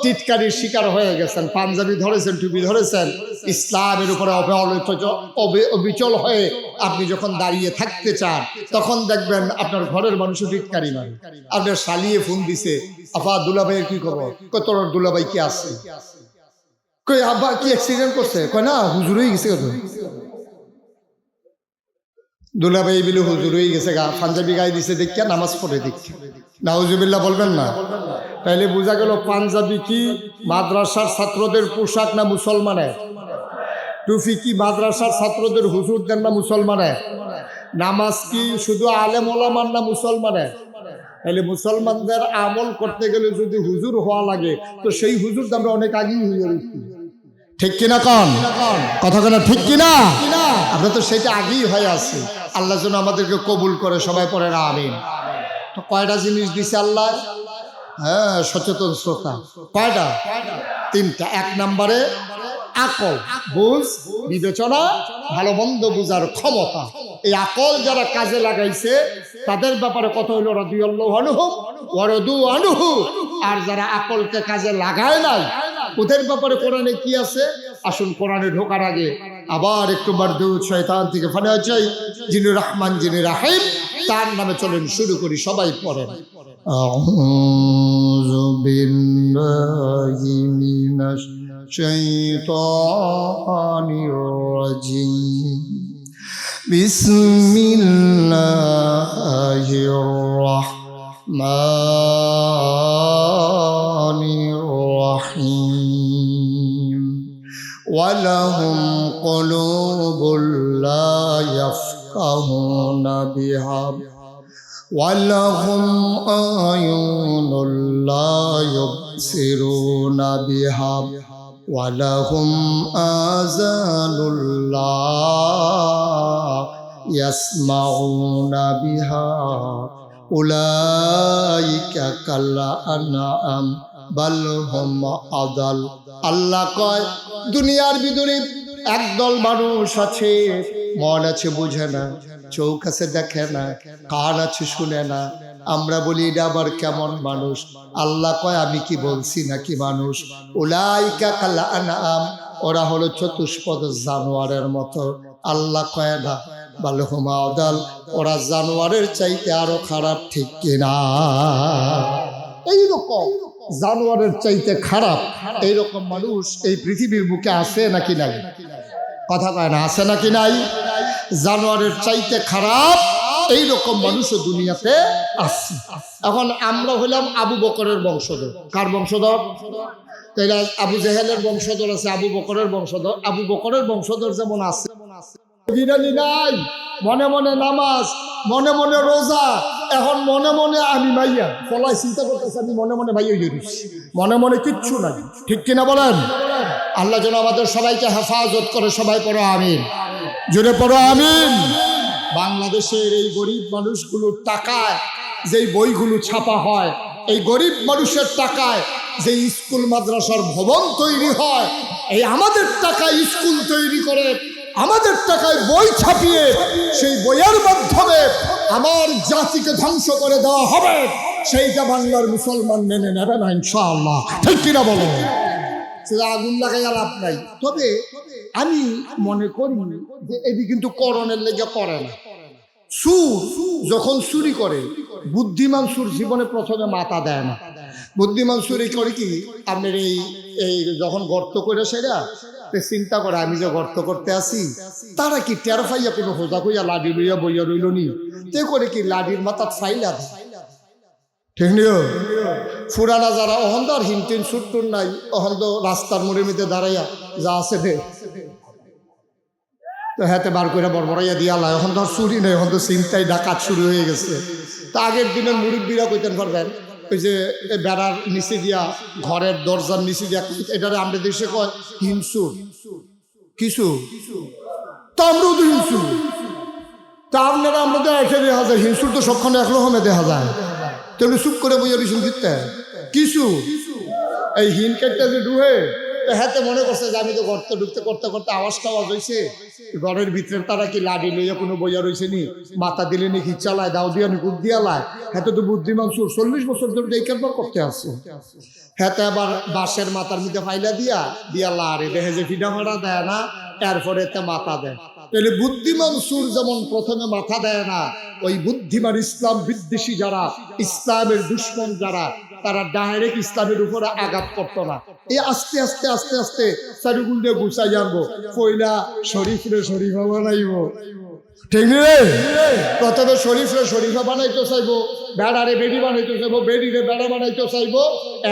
টিটকারির শিকার হয়ে গেছেন, পাঞ্জাবি ধরেছেন, টুপি ধরেছেন, ইসলামের উপরে অবিচল হয়ে আপনি যখন দাঁড়িয়ে থাকতে চান, তখন দেখবেন আপনার ঘরের মানুষও টিটকারি মারে। আপনার শালিয়ে ফোন দিছে, আফা দুলাভাইয়ের কি খবর? কই তোর দুলাভাই কি আছে? কই আব্বা কি অ্যাক্সিডেন্ট করছে? কয় না, হুজুর হয়ে গেছে। কত দুলাভাই বিলু হুজুর হয়ে গেছে, গা পাঞ্জাবি গায়ে দিছে দেখিয়া নামাজ পড়ে দেখি। নাউজুবিল্লাহ বলবেন না? তাইলে বোঝা গেল পাঞ্জাবি কি মাদ্রাসার ছাত্রদের পোশাক না মুসলমানের? টুপি কি মাদ্রাসার ছাত্রদের হুজুরদের না মুসলমানের? নামাজ কি শুধু আলেম ওলামার না মুসলমানের? তাহলে মুসলমানদের আমল করতে গেলে যদি হুজুর হওয়া লাগে, তো সেই হুজুর আমরা অনেক আগেই হয়ে গেছি। ঠিক কিনা কন? কথা কেন ঠিক কিনা? আমরা তো সেটা আগেই হয়ে আছি। আল্লাহ যেন আমাদেরকে কবুল করে। সবাই পড়ে না আমিন। তো কয়টা জিনিস দিছে আল্লাহ? হ্যাঁ, সচেতন শ্রোতা। কয়টা? 3টা। 1 নম্বরে আকল, বুঝ, বিবেচনা, ভালো মন্দ বুঝার ক্ষমতা। এই আকল যারা কাজে লাগাইছে তাদের ব্যাপারে কথা হইল রাদিয়াল্লাহু আনহু ওয়া রাদু আনহু। আর যারা আকলকে কাজে লাগায় নাই, ওদের ব্যাপারে কোরআনে কি আছে? আসুন কোরআনে ঢোকার আগে আবার একটু মারদুদ শয়তান থেকে ফানা চাই। যিনি রহমান, যিনি রাহিম, তার নামে চলেন শুরু করি। সবাই পড়েন। আউযু বিল্লাহি মিনাশ শাইতানির রাজিম। বিসমিল্লাহির রাহমানির রাহিম। ওয়ালাহুম কুলুবুল লা ইয়াফকাহুনা বিহা ওয়ালাহুম আয়ুনুল লা ইউবসিরুনা বিহা ওয়ালাহুম আযানুল লা ইয়াসমাউনা বিহা উলাইকা কাল আনআম বাল হুম আদাল। আল্লাহ কয়, দুনিয়ার ভিতরে একদল মানুষ আছে, মন আছে বুঝে না, চোখ আছে দেখে না, কান আছে শুনে না। আমরা বলি এটা আবার কেমন মানুষ? আল্লাহ কয়, আমি কি বলছি নাকি মানুষ? উলাইকা কাল আনআম, ওরা হলো চতুষ্পদ জানোয়ারের মতো। আল্লাহ কয় না, বাল হুম আদাল, ওরা জানোয়ারের চাইতে আরো খারাপ। ঠিক কিনা? এইরকম জানোয়ারের চাইতে খারাপ এইরকম মানুষ এই পৃথিবীর বুকে আছে নাকি নাই? কথা কয় না, আছে নাকি নাই? জানোয়ারের চাইতে খারাপ এইরকম মানুষও দুনিয়াতে আসছে। এখন আমরা হইলাম আবু বকরের বংশধর। কার বংশধর? তাইলে আবু জেহেলের বংশধর আছে, আবু বকরের বংশধর। আবু বকরের বংশধর যেমন আছে, বিরানি নাই, মনে মনে নামাজ, মনে মনে রোজা, এখন মনে মনে আমি মাইয়া ফলাই চিন্তা করতেছি আমি মনে মনে ভাইয়া মনে মনে কিচ্ছু নাই। ঠিক কিনা বলেন? আল্লাহ যেন আমাদের সবাইকে হেফাজত করে। সবাই পড়ো আমিন, জোরে পড়ো আমিন। বাংলাদেশের এই গরিব মানুষগুলোর টাকায় যেই বইগুলো ছাপা হয়, এই গরিব মানুষের টাকায় যে স্কুল মাদ্রাসার ভবন তৈরি হয়, এই আমাদের টাকায় স্কুল তৈরি করে, আমাদের টাকায় বই ছাপিয়ে সেই বইয়ের মাধ্যমে আমার জাতিকে ধ্বংস করে দেওয়া হবে, সেইটা বাংলার মুসলমান মেনে নেবে না ইনশাআল্লাহ। ঠিক কিনা বলো? আগুন লাগাইয়া লাভ নাই। তবে আমি মনে করি যে এটি কিন্তু করণের লেগে করে না। সুর যখন চুরি করে, বুদ্ধিমান সুর জীবনে প্রথমে মাথা দেয় না। বুদ্ধিমান চুরি করে কি, আপনার এই যখন গর্ত করে সেরা চিন্তা করে আমি যে গর্ত করতে আসি, তারা কি টের পাইয়া কোনো হোজা কইয়া লাডি লইয়া বইয়া রইল নি, তে করে কি লাডির মাথা ফাইলা দেয়। ঠিক নিও ফুরানা যারা অহন তো আর হিনটিন সুট্টুর নাই, অহন তো রাস্তার মুড়ে মিতে দাঁড়াইয়া যা আছে দে তো হাতে বার করে বড়বড়াইয়া দিয়া লাই। এখন তো আর চুরি নেই, এখন তো চিন্তায় ডাকাত শুরু হয়ে গেছে। তা আগের দিনের মুরব্বীরা কইতেন পারবেন, ওই যে বেড়ার নিচে দিয়া, ঘরের দরজার নিচে দিয়া, এটারে আমাদের দেশে কয় হিংসুর। কিছু তা আমরাও তো হিংসুর, তা আপনারা আমরা তো একে দেখা যায়। হিংসুর তো সবখানে একরকমে দেখা যায়। তেমনি চুপ করে বইয়া রইছেন দিতে কিছু এই হিন কেটটা যে ডুহে হাতে মনে করছে যে আমি তো গর্ত ঢুকতে করতে করতে আওয়াজটা আওয়াজ হয়েছে, ঘরের ভিতরে তারা কি লাডি লইয়া কোনো বইয়া রয়েছে নি, মাথা দিলে নি কি চালায়, দাও দিয়া নি কুপ দিয়া লায়। হাতে তো বুদ্ধিমান সুর 40 বছর ধরে এই কারবার করতে আসছে। হাতে আবার বাঁশের মাথার মধ্যে ফাইলা দিয়া লারে দেখে যে ফিডা মারা দেয় না, এরপরে এতে মাথা দেয়। তাহলে বুদ্ধিমান সুর যেমন প্রথমে মাথা দেয় না, ওই বুদ্ধিমান ইসলাম বিদ্বেষী যারা, ইসলামের দুশ্মন যারা, তারা ডাইরেক্ট ইসলামের উপরে আঘাত করতো না। এই আস্তে আস্তে আস্তে আস্তে চারিগুল দিয়ে গুছাই আনবো। পয়লা শরীফরে শরীফা বানাইব, ঠিক রে? প্রথমে শরীফরে শরীফা বানাইতে চাইবো, বেড়ারে বেড়ি বানাইতে চাইবো, বেড়িরে বেড়া বানাইতে চাইবো।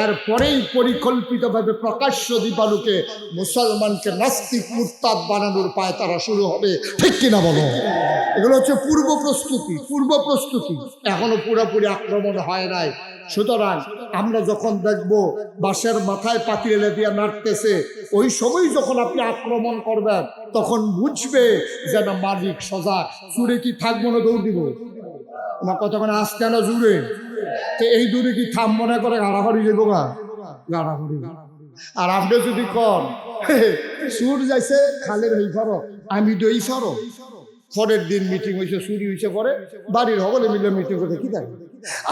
এরপরেই পরিকল্পিতভাবে প্রকাশ্য দীপালুকে মুসলমানকে নাস্তিক মুরতাদ বানানোর পায় তারা শুরু হবে। ঠিক কিনা বলো? এগুলো হচ্ছে পূর্ব প্রস্তুতি। এখনো পুরোপুরি আক্রমণ হয় নাই। সুতরাং আমরা যখন দেখবো বাঁশের মাথায় পাতিলে দিয়ে নাড়তেছে, ওই সময় যখন আপনি আক্রমণ করবেন, তখন বুঝবে যে না মালিক সজাগ। চুরে কি থাকবো না দৌড় দিব? আমার কতক্ষণ আসতে না জুড়ে, তো এই দূরে কি থাম মনে করে গাড়াফাড়ি যাবো গা, গাড়াফাড়ি। আর আপনি যদি কন সুর যাইছে খালের হই ফারো, আমি দই ফারো, পরের দিন মিটিং হয়েছে, চুরি হয়েছে, পরে বাড়ির সকলে মিলে মিটিং করতে কি থাকে।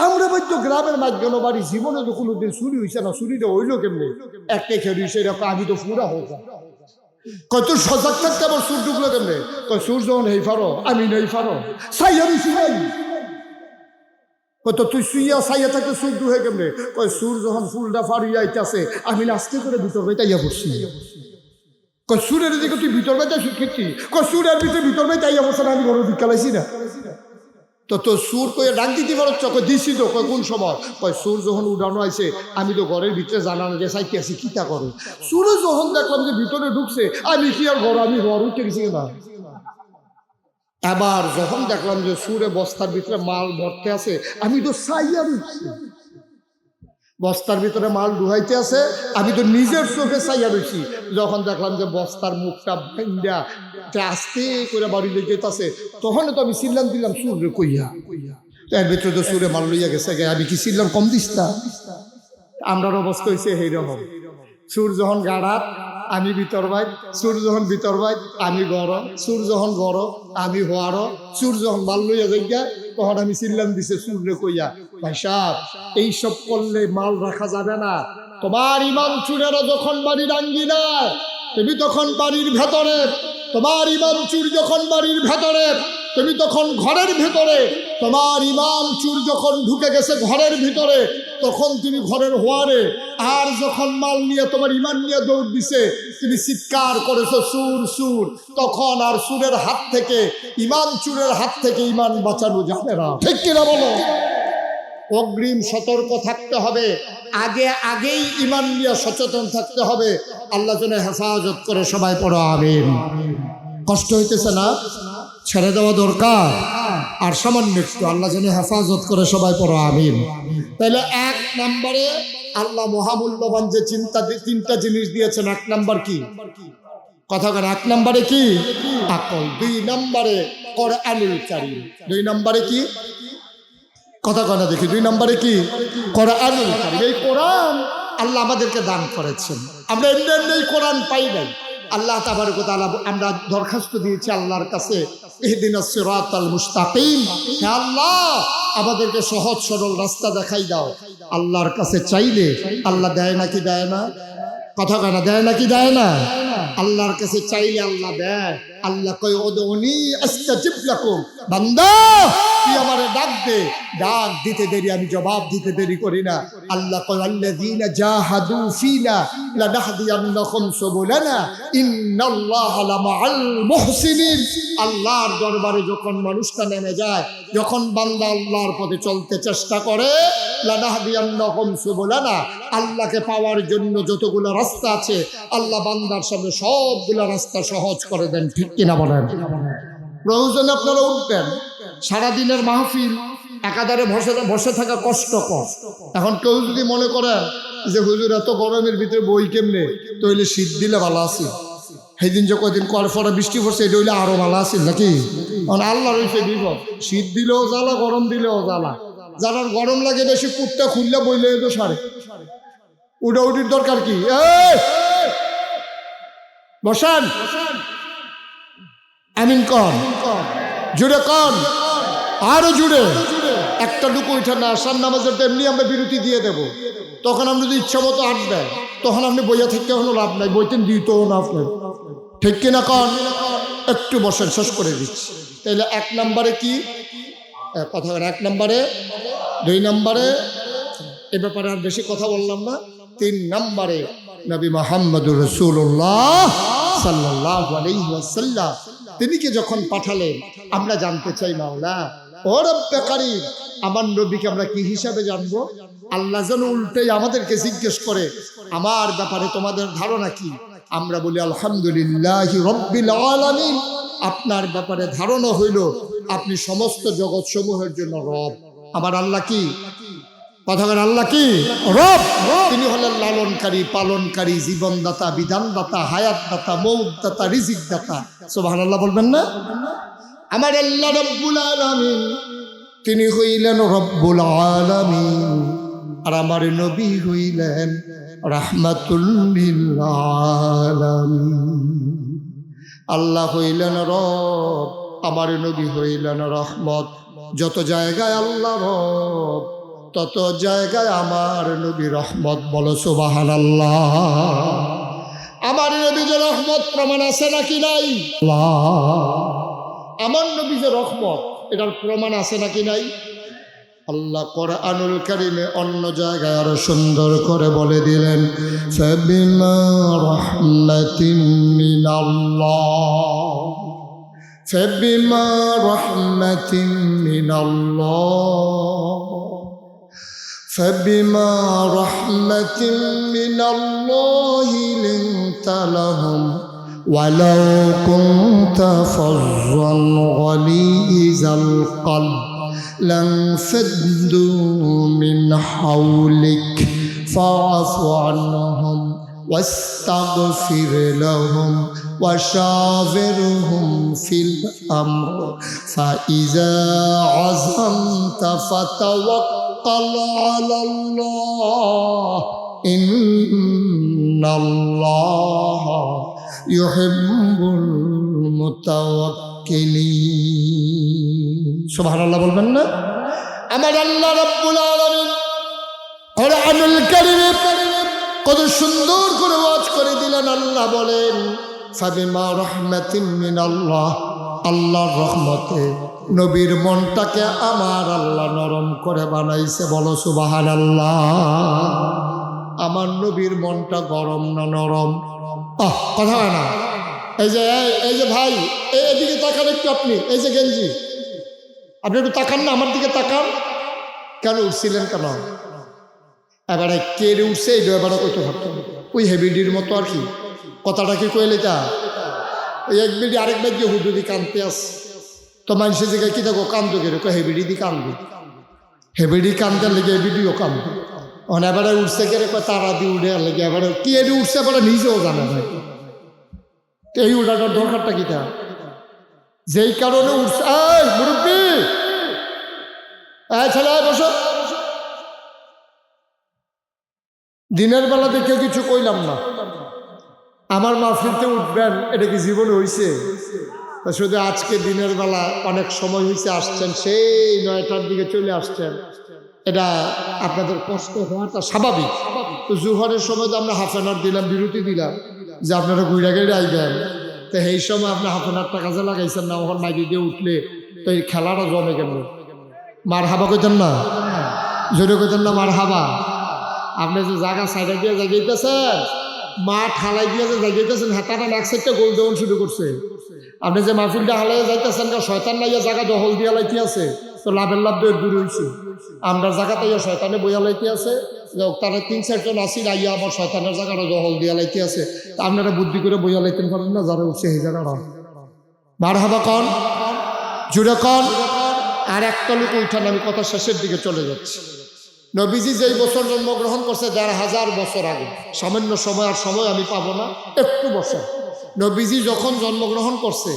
আমরা বলতো গ্রামের মাঝখানে বাড়ি, জীবনে তো কোনোদিন চুরি হয়েছে না, চুরিটা হইলো কেমনি, একটা খেয়ে হয়েছে, এরকম আমি তো পুরা হোক কত সজাগ থাকতে আবার সুর ঢুকলো কেমনে, কয় সুর যখন হেই ফারো আমি নেই ফারো সাই আমি শুনাই, কত তুই শুইয়া সাইয়া থাকতে সুর ঢুকে কেমনে, কয় সুর যখন ফুলটা ফাড়িয়া আইতাছে আমি নাচতে করে ভিতর বাইতাইয়া বসছি। কয় সুরের দিকে তুই ভিতর বাইতে শিখেছি, কয় সুরের ভিতর বাইতাইয়া বসে আমি বড় বিকালাইছি না, তো সুর কয়ে ডাক দিতে পারো, কয় দিছি তো, কয় কোন সময়, কয় সুর যখন উড়ানো আছে আমি তো ঘরের ভিতরে জানানো যে চাইতে আছি কিতা করে, সুরে যখন দেখলাম যে ভিতরে ঢুকছে আমি কি আর ঘর, আমি ঘর উঠে গেছি না। আবার যখন দেখলাম যে সুরে বস্তার ভিতরে মাল ভরতে আছে আমি তো চাইয়া রয়েছি, বস্তার ভিতরে মাল ঢুকাইতে আছে আমি তো নিজের চোখে চাইয়া রয়েছি। যখন দেখলাম যে বস্তার মুখটা ভাঙ্গা আস্তে করে বাড়ি লেগে যেতেছে, তখন তো আমি চিল্লাম দিলাম সুরে কইয়া, এর ভিতরে তো সুরে মাল লইয়া গেছে, আমি কি চিল্লাম কম দিস না? আমরার অবস্থা হয়েছে এইরকম। সুর যখন গাড়াত আমি ভিতর বাইর, সুর যখন ভিতর বাইর আমি গরম, সুর যখন গরম আমি হওয়ার, সুর যখন মাল লইয়া যাইয়া তখন আমি চিল্লাম দিছে সুরে কইয়া, ভাই সাহেব এইসব করলে মাল রাখা যাবে না। তোমার ইমাম চুরেরা যখন বাড়ির আঙ্গিনায়, তুমি তখন বাড়ির ভেতরে, তোমার ইমাম চুর যখন বাড়ির ভেতরে, তুমি তখন ঘরের ভিতরে, তোমার ইমান চুর যখন ঢুকে গেছে ঘরের ভিতরে, তখন তুমি ঘরের হোয়ারে, আর যখন মাল নিয়ে তোমার ইমান নিয়ে দৌড় দিছে, তুমি চিৎকার করেছো সুর সুর, তখন আর সুরের হাত থেকে, ইমান চুরের হাত থেকে ইমান বাঁচানো যাবে না। ঠিক কিনা বলো? অগ্রিম সতর্ক থাকতে হবে, আগেই ইমান নিয়ে সচেতন থাকতে হবে। আল্লাহ যেন হেফাজত করে। সবাই পড়ো আমিন। কষ্ট হইতেছে না? ছেড়ে দেওয়া দরকার আর সামান্য একটু। আল্লাহ যেন হেফাজত করে। সবাই পড়ো আমিন। তাহলে 1 নম্বরে আল্লাহ মহামূল্যবান যে তিনটা জিনিস দিয়েছেন। 1 নম্বর কি? কথা বলেন। 1 নম্বরে কি? আকল। 2 নম্বরে কোরআনুল কারীম। 2 নম্বরে কি? কথা কয় না দেখি। 2 নম্বরে কি? কোরআনুল কারীম। এই কোরআন আল্লাহ আমাদেরকে দান করেছেন। আমরা এমনি কোরআন পাই নাই। আল্লাহ তাবারক ওয়া তাআলা, আমরা দরখাস্ত দিয়েছি আল্লাহর কাছে, ইহদিনাস সিরাতাল মুস্তাকিম, হে আল্লাহ আমাদেরকে সহজ সরল রাস্তা দেখাই দাও। আল্লাহর কাছে চাইলে আল্লাহ দেয় নাকি দেয় না? কথা কয় না, দেয় নাকি দেয় না? আল্লাহর কাছে চাইলে আল্লাহ দেয়। আল্লাহ কয় উদউনি আস্তাজিব লাকুম, বান্দা তুই আমারে ডাক দে, ডাক দিতে দেরি আমি জবাব দিতে দেরি করি না। আল্লাহ কয় আল্লাযীনা জাহাদু ফিনা লানাহদিয়ান্নাহুম সুবুলানা ইন্নাল্লাহা লামাআল মুহসিনিন। আল্লাহর দরবারে যখন মানুষটা নেমে যায়, যখন বান্দা আল্লাহর পথে চলতে চেষ্টা করে, লানাহদিয়ান্নাহুম সুবুলানা, আল্লাহকে পাওয়ার জন্য যতগুলো রাস্তা আছে আল্লাহ বান্দার সামনে সবগুলো রাস্তা সহজ করে দেন। ঠিক কিনা বলেন? প্রয়োজনে আপনারা উঠবেন। সারাদিনের মাহফিল একাধারে বসে থাকা কষ্টকর। এখন কেউ যদি মনে করে যে হুজুর এত গরমের ভিতরে বই কেমনে, তো হইলে শীত দিলে ভালো আছে। সেই দিন যে কদিন কড়ফড়া বৃষ্টি পড়ছে, এটা হইলে আরো ভালো আছে নাকি? আল্লাহ রয়েছে বিপদ। শীত দিলেও জ্বালা, গরম দিলেও জ্বালা। যারা গরম লাগে বেশি, কুটটা খুললে বইলে তো সারে উঠাউটির দরকার কি? বসান, আমিন কন, জুড়ে কন, আরো জুড়ে। একটা লুকু উঠে না, আসার নামাজের এমনি আমরা বিরতি দিয়ে দেব। তখন আপনি যদি ইচ্ছা মতো আসবেন, তখন আপনি বইয়া থেকে কোনো লাভ নাই, বইতেন দিতেও না আপনার। ঠিক কিনা কন? একটু বসেন, শেষ করে দিচ্ছি। তাহলে 1 নম্বরে কি কথা? 1 নম্বরে, 2 নম্বরে, এ ব্যাপারে আর বেশি কথা বললাম না। 3 নম্বরে নবী মুহাম্মদুর রাসূলুল্লাহ সাল্লাল্লাহু আলাইহি ওয়াসাল্লাম, তিনিকে যখন পাঠালেন, আমরা জানতে চাই মাওলা ও রব্বে কারীম, আমার নবীকে আমরা কি হিসাবে জানবো? আল্লাহ যেন উল্টেই আমাদেরকে জিজ্ঞেস করে, আমার ব্যাপারে তোমাদের ধারণা কি? আমরা বলি আলহামদুলিল্লাহি রাব্বিল আলামিন। আপনার ব্যাপারে ধারণা হইল আপনি সমস্ত জগৎ সমূহের জন্য রব। আমার আল্লাহ কি? কথা বলেন, আল্লাহ কি? রব। তিনি হলেন লালনকারী, পালনকারী, জীবনদাতা, বিধানদাতা, হায়াতদাতা, মৌতদাতা, রিজিকদাতা। সুবহানাল্লাহ বলবেন না? আমার আল্লাহ রব্বুল আলামিন, তিনি হইলেন রব্বুল আলামিন। আর আমার নবী হইলেন রাহমাতুল লিল আলামিন। আল্লাহ হইলেন রব, আমার নবী হইলেন রহমত। যত জায়গায় আল্লাহ রব, তত জায়গায় আমার নবী রহমত। বলো সুবহানাল্লাহ। আমার নবী যে রহমত, প্রমাণ আছে নাকি নাই? আমার নবী যে রহমত, এটার প্রমাণ আছে নাকি নাই? আল্লাহ কোরআনুল কারীমে অন্য জায়গায় আরো সুন্দর করে বলে দিলেন, ফাবিমা রাহমাতিন মিনাল্লাহ, ফাবিমা রাহমাতিন মিনাল্লাহ, ফাবিমা রাহমাতিন মিনাল্লাহি লিনতা লাহুম ওয়ালাউ কুনতা ফাযযান গালিযাল কলব لانفضوا من حولك فاعف عنهم واستغفر لهم وشاورهم في الأمر فإذا عزمت فتوكل على الله إن الله يحب المتوكلين। সুবহানাল্লাহ বলবেন না? আমার আল্লাহ রাব্বুল আলামিন কোরআনুল কারীমে কত সুন্দর করে ওয়াজ করে দিলেন। আল্লাহ বলেন, ফাবিমা রাহমাতিন মিনাল্লাহ, আল্লাহর রহমতে নবীর মনটাকে আমার আল্লাহ নরম করে বানাইছে, বলো সুবহানাল্লাহ। আমার নবীর মনটা গরম না নরম? কথা হয় না। এই যে ভাই, এদিকে তাকান একটু আপনি, এই যে গেঞ্জি, আপনি একটু তাকান না, আমার দিকে তাকান। কেন উঠছিলেন কেন? এবারে কে উঠছে এই এবারে কইতে পারতো ওই হেভিডির মতো আর কি। কথাটা কি কইলে তা ওই এক বেডি আরেক বেড দিয়ে হুদুদি কানতে আস, তো মানুষের জায়গায় কি দেখো কান্দো কেরকম হেভিডি দি কান্দো, হেভিডি কানতে লেগে হেভিডিও কান্দো। এবারে উঠছে কেরে তারা দিয়ে উঠে লেগে এবারে কি এটি উঠছে এবারে নিজেও জানে ভাই। এই উঠাটার দরকারটা কি তা? যেই কারণে উঠছে। এই মুরব্বি, ছেলে বসো। দিনের বেলা দেখে কিছু কইলাম না, আমার মাহফিলতে উঠবেন এটা কি জীবনে হইছে? শুধু আজকে দিনের বেলা অনেক সময় হয়েছে আসছেন, সেই 9টার দিকে চলে আসছেন, এটা আপনাদের কষ্ট হওয়াটা স্বাভাবিক। তো জোহরের সময় তো আমরা হাফ অ্যান আওয়ার দিলাম, বিরতি দিলাম যে আপনারা ঘুরে গেড়ে আইবেন। তো এই সময় আপনি হাফ অ্যান আওয়ারটা কাজে লাগাইছেন না, ওখানে মাইকে দিয়ে উঠলে তো এই খেলাটা জমে কেন? মার হাবা কইতেন না, জোরে কইতেন না মার হাবা। আপনি যে জায়গা সাইডে দিয়ে জাগিয়েছেন, মাঠ হালাই দিয়ে যে জাগিয়েছেন, হাতাটা এক সাইডটা গোল দেওয়ান শুরু করছে। আপনি যে মাহফিলটা হালাই যাইতেছেন, শয়তান নাইয়া জায়গা দখল দিয়া লাইতে আছে, তো লাভের লাভ দূর হয়েছে। আমরা জায়গাতে শয়তানে বইয়া লাইতে আছে, তারা 3-4 জন আসি আইয়া আবার শয়তানের জায়গাটা দখল দিয়া লাইতে আছে। তা আপনারা বুদ্ধি করে বইয়া লাইতেন পারেন না, যারা উঠছে সেই জায়গাটা। বার হাবা কন, জুড়ে কন। আর একটা লোক উঠান, আমি কথা শেষের দিকে চলে যাচ্ছি। নবীজি যেই বছর জন্মগ্রহণ করছে 1500 বছর আগে, সামান্য সময়, আর সময় আমি পাবো না, একটু বছর। নবীজি যখন জন্মগ্রহণ করছে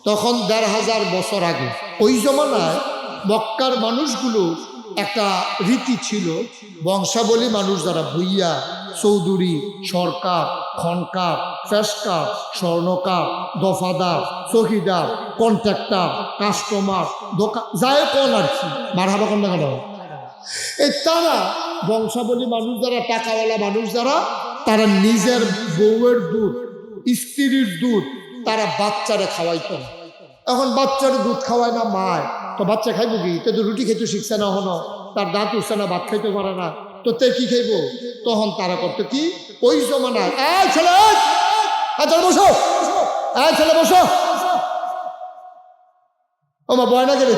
তখন 1500 বছর আগে, ওই জমানায় মক্কার মানুষগুলো একটা রীতি ছিল, বংশাবলী মানুষ যারা ভুইয়া, চৌধুরী, সরকার, খনকার, ফেসকার, স্বর্ণকার, দফাদার, চৌকিদার, কন্ট্রাক্টর, কাস্টমার, দোকান, যায় কোন আর কি, মারহাবা কোন না কেন, এই তারা বংশাবলী মানুষ যারা, টাকাওয়ালা মানুষ যারা, তারা নিজের বউয়ের দুধ, স্ত্রীর দুধ তারা বাচ্চারে খাওয়াইত। এখন বাচ্চারে দুধ খাওয়ায় না মায়, তো বাচ্চা খাইব কি? তো রুটি খেতে শিখছে না, হনো তার দাঁত উঠছে না, ভাত খাইতে পারে না, তো তে কি খাইব? তখন তারা করতো কি, ওই জমানায় ছেলে বসো, ছেলে বসো, ও মা বয়না গেলে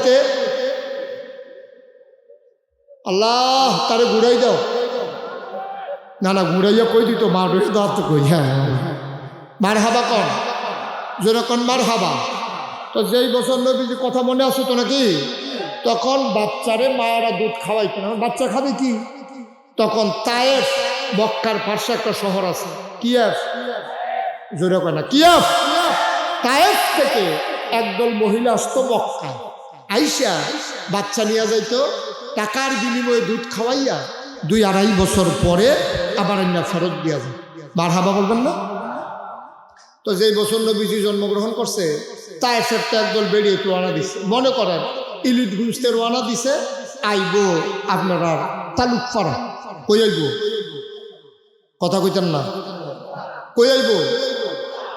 আল্লাহ তারে ঘুরাই দাও। না ঘুরাইয়া কই দিত মা বেশি দাঁত কই। হ্যাঁ মার হাবা কন, যেরকম মার হাবা। তো যেই বছর নবীজি কথা মনে আছে তো নাকি, তখন বাচ্চারে মায়েরা দুধ খাওয়াইতো না। বাচ্চা খাবে কি? তখন তায়েফ, মক্কার পাশে একটা শহর আছে, কিয়াফ, যেরকম না কিয়াফ, তায়েফ থেকে একদল মহিলা আসতো মক্কা, আইসা বাচ্চা নিয়ে যাইতো, টাকার বিনিময়ে দুধ খাওয়াইয়া 2-2.5 বছর পরে আবার এনে ফেরত দিয়া যায়। মার হাবা বলবেন না? তো যেই বছর নবীজি জন্মগ্রহণ করছে, তায়েফের তো একদল বেরিয়ে রওনা দিছে, মনে করেন ইলিট গুঁজতে রওনা দিছে, আইব আপনারা তালুক পাড়া। কই আইব? কথা কইতেন না, কই আইব?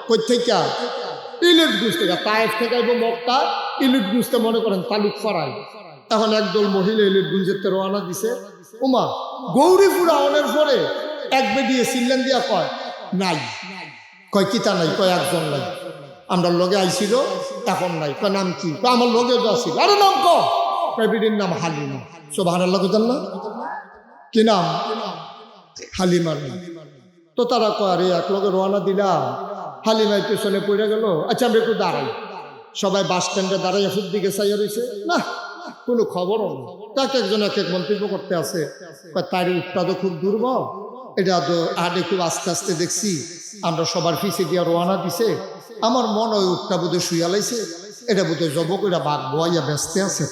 কই থেকে? ইলিট গুঁজ থেকে, তায়েফ থেকে আইব মক্কা, ইলিট গুঁজতে মনে করেন তালুক পাড়ায়। এখন একদল মহিলা ইলিট গুঞ্জেতে রওনা দিছে। উমা গৌরীপুর আওয়ানের পরে এক বেডিয়ে সিল্লেন দিয়া কয় নাই, কয় কিতা নাই, কয় একজন নাই, আমরা লগে আইছিল এখন নাই, কয় নাম কি? আমার লগে তো আসছিল, আরে নাম কয় বেডির নাম হালিমা। সুবহানাল্লাহ কইতেন না? কি নাম? হালিমা। তো তারা কয় আরে এক লগে রওনা দিলাম, হালিমাই পেছনে পড়ে গেল, আচ্ছা আমরা একটু দাঁড়াই। সবাই বাস স্ট্যান্ডে দাঁড়াইয়া ফুট দিকে চাইয়া রয়েছে, না কোনো খবরও নেই। তাকে একজন এক এক মন্তব্য করতে আছে, তার উঠটা তো খুব দুর্বল, এটা তো আগে খুব আস্তে আস্তে দেখছি, আমরা সবার পিছিয়ে দিয়া রওনা দিছে, আমার মনে হয় উঠটা বোধহয় শুইয়া লাইছে, এটা বোধহয় জবক এটা বাঘ বইয়া ব্যস্ত আছে,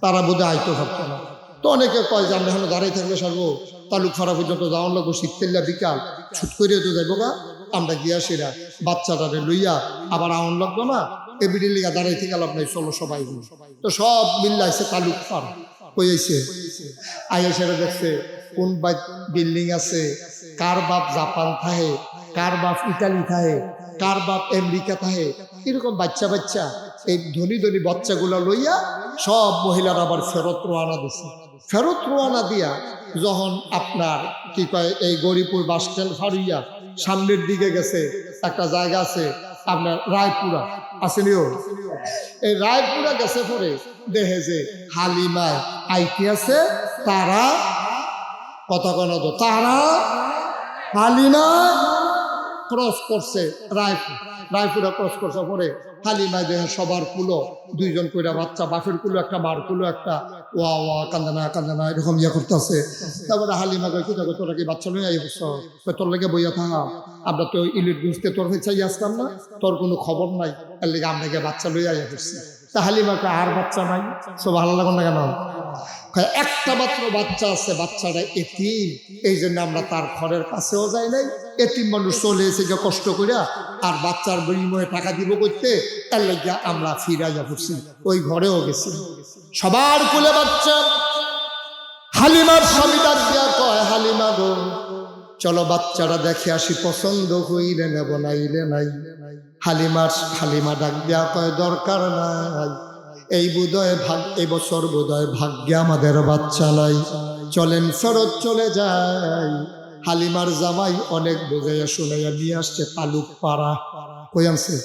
তারা বোধহয় আইতে পারতো না। তো অনেকে কয় যে আমরা এখানে দাঁড়াই থাকলে সারবো, তালুক ফাড়া পর্যন্ত যাওয়ার লাগবো, শীতকাল্লা বিকাল ছুট করিয়ে তো যাইব গা, আমরা গিয়া সেরা বাচ্চাটারে লইয়া আবার আউন লাগবো না, এবিডি লিগা দাঁড়াইতে গেলাম নাই, চলো সবাই। তো সব মিল্লাইছে তালুক ফাড়া, কইছে আইয়া সেরা দেখছে কোন বিল্ডিং আছে, কার বাপ জাপান থাহে, কার বাপ ইটালি থাহে, কার বাপ আমেরিকা থাহে, এরকম বাচ্চা বাচ্চা এই ধনী ধনী বাচ্চাগুলা লইয়া সব মহিলারা আবার ফেরত রওনা দিছে। ফেরত রওনা দিয়া যখন আপনার কি কয় এই গরিপুর বাস স্ট্যান্ড ফারুইয়া সামনের দিকে গেছে, একটা জায়গা আছে আপনার রায়পুরা আসেনিও, এই রায়পুরা গেছে পরে দেখে যে হালিমায় আইতে আছে তারা কথা কেন তো তারা হালিমা ক্রস করছে রায়পুরা ক্রস করছে পরে হালিমায় দেখে সবার কুলো দুইজন কইরা বাচ্চা, বাপের কুলো একটা মার কুলো একটা, ওয়া ওয়া কান্দা না এরকম ইয়ে করতেছে। তারপরে হালিমা কই কি দেখো তোরা কি বাচ্চা লই আইবছ, তোর লেগে বইয়া থাকা, আমরা তো ইলিট বুঝতে তোর হয়েছে আসতাম না, তোর কোনো খবর নাই, এর লেগে আপনাকে বাচ্চা লই আইয়া করছি। তা হালিমাকে আর বাচ্চা নাই, সব ভালো লাগুন না কেন, একটা মাত্র বাচ্চা আছে, বাচ্চাটা এতিম, এই জন্য আমরা তার ঘরের কাছেও যাই নাই, এতিম মানুষ চলে এসে কষ্ট করিয়া আর বাচ্চার বিনিময়ে টাকা দিব করতে, তার লেগে আমরা ফিরাইয়া পড়ছি, ওই ঘরেও গেছি। সবার কোলে বাচ্চা। হালিমার স্বামী ডাক দিয়া কয় হালিমা গো চলো বাচ্চারা দেখে আসি, পছন্দ হইলে নেব নাইলে নাই। হালিমা ডাক দিয়া কয় দরকার নাই, এই বছর বোধহয় ভাগ্যে আমাদের বাচ্চা নাই, চলেন ফেরত চলে যাই। হালিমার জামাই অনেক বোঝাইয়া শুনাইয়া নিয়ে আসছে তালুক পাড়া, কই আনছে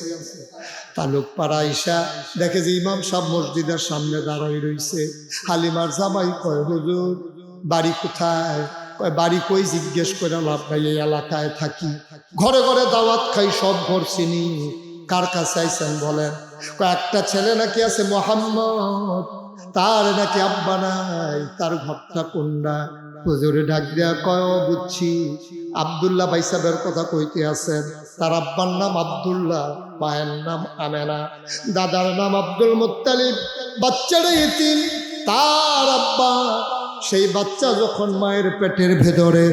তালুক পাড়া। আইসা দেখে যে ইমাম সাহেব মসজিদের সামনে দাঁড়াই রইছে। হালিমার জামাই কয় হুজুর বাড়ি কোথায়? বাড়ি কই জিজ্ঞেস করে লাভ নাই, এই এলাকায় থাকি, ঘরে ঘরে দাওয়াত খাই, সব ঘর চিনি, কার কাছে আইছেন বলেন? একটা ছেলে নাকি আছে মোহাম্মদ, তার নাকি আব্বা নাই, তার ঘরটা কোনটা? হুজুরে ডাক দিয়া কয় বুঝছি, আব্দুল্লাহ ভাই সাহেবের কথা কইতে আছেন, তার আব্বার নাম আব্দুল্লাহ, মায়ের নাম আমেনা, দাদার নাম আব্দুল মুত্তালিব, বাচ্চাটা এতিম, তার আব্বা সেই বাচ্চা যখন মায়ের পেটের ভেতরে,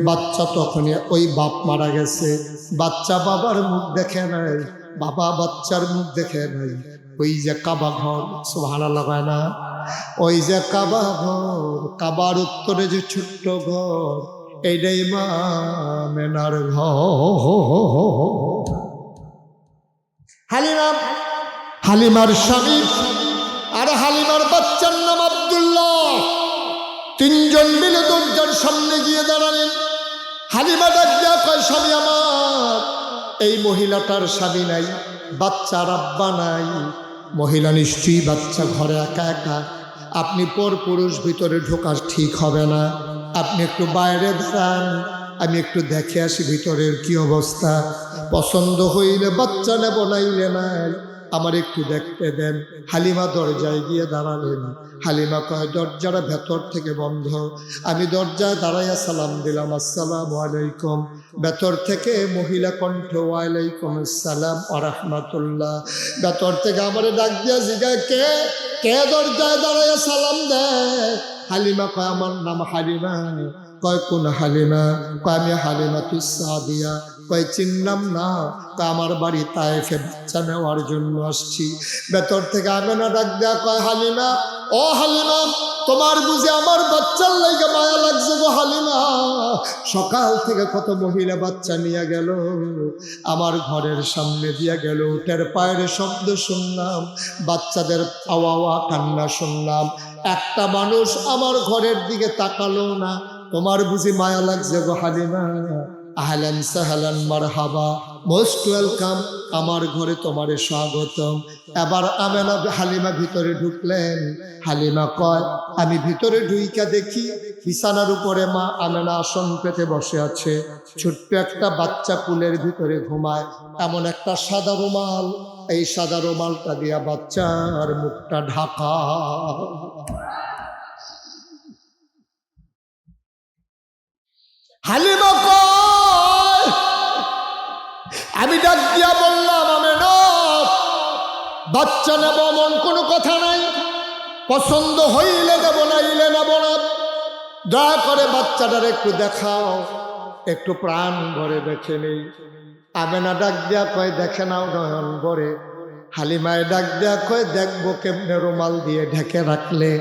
বাচ্চা তখনই ওই বাপ মারা গেছে, বাচ্চা বাবার মুখ দেখে নাই, বাবা বাচ্চার মুখ দেখে নাই। ওই যে কাবা ঘর, সুবহানাল্লাহ কয় না, ওই যে কাবা ঘর, কাবার উত্তরে যে ছোট্ট ঘর, এইটাই মা আমেনার ঘর। হালিমার স্বামী আর হালিমার বাচ্চার নাম আব্দুল্লাহ, তিনজন মিলে দরজার সামনে গিয়ে দাঁড়ালেন। হালিমা ডাক দিয়া কয় স্বামী আমার, এই মহিলাটার স্বামী নাই, বাচ্চার আব্বা নাই, মহিলা নিশ্চয়ই বাচ্চা ঘরে একা একা, আপনি পর পুরুষ ভিতরে ঢোকা ঠিক হবে না, আপনি একটু বাইরে দাঁড়ান, আমি একটু দেখে আসি ভিতরের কি অবস্থা, পছন্দ হইলে বাচ্চা নেব নাইলে নাই, আমার একটু দেখতে দেন। হালিমা দরজায় গিয়ে দাঁড়ালেন। হালিমা কয় দরজাটা ভেতর থেকে বন্ধ। আমি দরজায় দাঁড়াইয়া সালাম দিলাম, আসসালামু আলাইকুম। ভেতর থেকে মহিলা কণ্ঠ, ওয়ালাইকুম আসসালাম ওয়া রাহমাতুল্লাহ। ভেতর থেকে আমারে ডাক দিয়া জিগায় কে কে দরজায় দাঁড়াইয়া সালাম দেয়? হালিমা কয় আমার নাম হালিমা। কয় কোন হালিমা? কয় আমি হালিমাতুস সাদিয়া। কয় চিনলাম না। কয় আমার বাড়ি তায়েফে বাচ্চা নেওয়ার জন্য আসছি। ভেতর থেকে আমেনা ডাক দেয়া কয় হালিমা, ও হালিমা, তোমার বুঝি আমার বাচ্চার লাইগা মায়া লাগছে গো হালিমা? সকাল থেকে কত মহিলা বাচ্চা নিয়ে গেল, আমার ঘরের সামনে দিয়ে গেল, উটের পায়ের শব্দ শুনলাম, বাচ্চাদের আওয়া কান্না শুনলাম, একটা মানুষ আমার ঘরের দিকে তাকালো না। তোমার বুঝি মায়া লাগছে গো হালিমা? আহলান সাহলান মারহাবা, মোস্ট ওয়েলকাম, আমার ঘরে তোমারে স্বাগতম। এবার আমেনা হালিমা ভিতরে ঢুকলেন। হালিমা কয় আমি ভিতরে ঢুইকা দেখি বিছানার উপরে মা আমেনা আসন পেতে বসে আছে, ছোট্ট একটা বাচ্চা কুলের ভিতরে ঘুমায়, এমন একটা সাদা রুমাল, এই সাদা রুমালটা দিয়া বাচ্চার মুখটা ঢাকা। হালিমা কয় আমি ডাক দিয়া বললাম আমেনা, বাচ্চা নেব এমন কোনো কথা নাই, পছন্দ হইলে দেব নাইলে নেব না, দয়া করে বাচ্চাটার একটু দেখাও, একটু প্রাণ ভরে দেখে নেই। আমেনা ডাক দিয়া কয় দেখে নাও নয়ন ভরে। হালিমায় ডাক দিয়া কয় দেখবো কেমনে রুমাল দিয়ে ঢেকে রাখলে।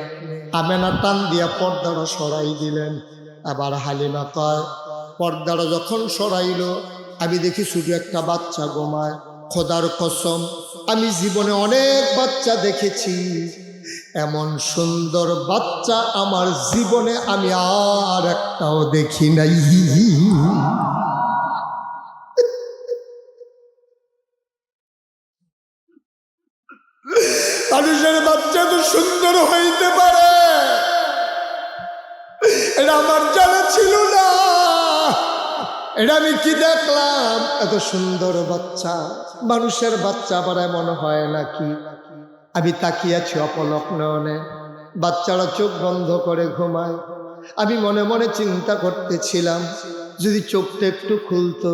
আমেনা টান দিয়া পর্দাটা সরাই দিলেন। আবার হালিমা কয় পর্দাটা যখন সরাইল, আমি দেখি শুধু একটা বাচ্চা ঘুমায়, খোদার কসম আমি জীবনে অনেক বাচ্চা দেখেছি, এমন সুন্দর বাচ্চা আমার জীবনে আমি আর একটাও দেখি নাই। মানুষের বাচ্চা তো সুন্দর হইতে পারে, এটা আমার জানা ছিল না। এটা আমি কি দেখলাম, এত সুন্দর বাচ্চা, মানুষের বাচ্চা আবার এমন হয় নাকি? আমি তাকিয়েছি অপলক নয়নে, বাচ্চারা চোখ বন্ধ করে ঘুমায়। আমি মনে মনে চিন্তা করতেছিলাম, যদি চোখটা একটু খুলতো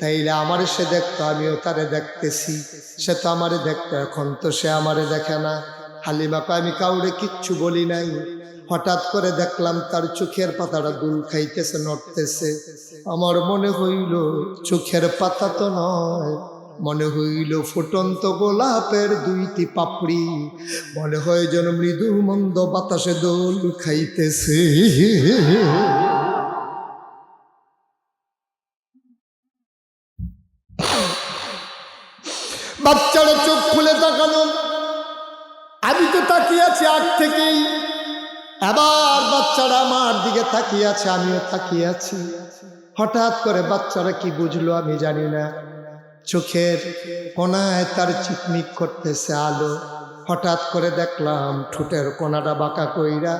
তাইলে আমার সে দেখতো, আমিও তারে দেখতেছি। সে তো আমারে দেখতো, এখন তো সে আমারে দেখে না। হালিমাকে আমি কাউরে কিচ্ছু বলি নাই। হঠাৎ করে দেখলাম তার চোখের পাতাটা দুল খাইতেছে, নড়তেছে। আমার মনে হইল চোখের পাতা তো নয়, মনে হইল ফুটন্ত গোলাপের দুইটি পাপড়ি, মনে হয় যেন মৃদু মন্দ বাতাসে দোল খাইতেছে। বাচ্চারা চোখ খুলে তাকানো, আমি তো তাকিয়ে আছি আগ থেকেই। এবার বাচ্চারা আমার দিকে তাকিয়ে আছে, আমিও তাকিয়ে আছি। হঠাৎ করে বাচ্চারা কি বুঝলো আমি জানি না, চোখের কোনায় তার চিকমিক করতেছে আলো। হঠাৎ করে দেখলাম ঠোঁটের কোনাটা বাঁকা কইরা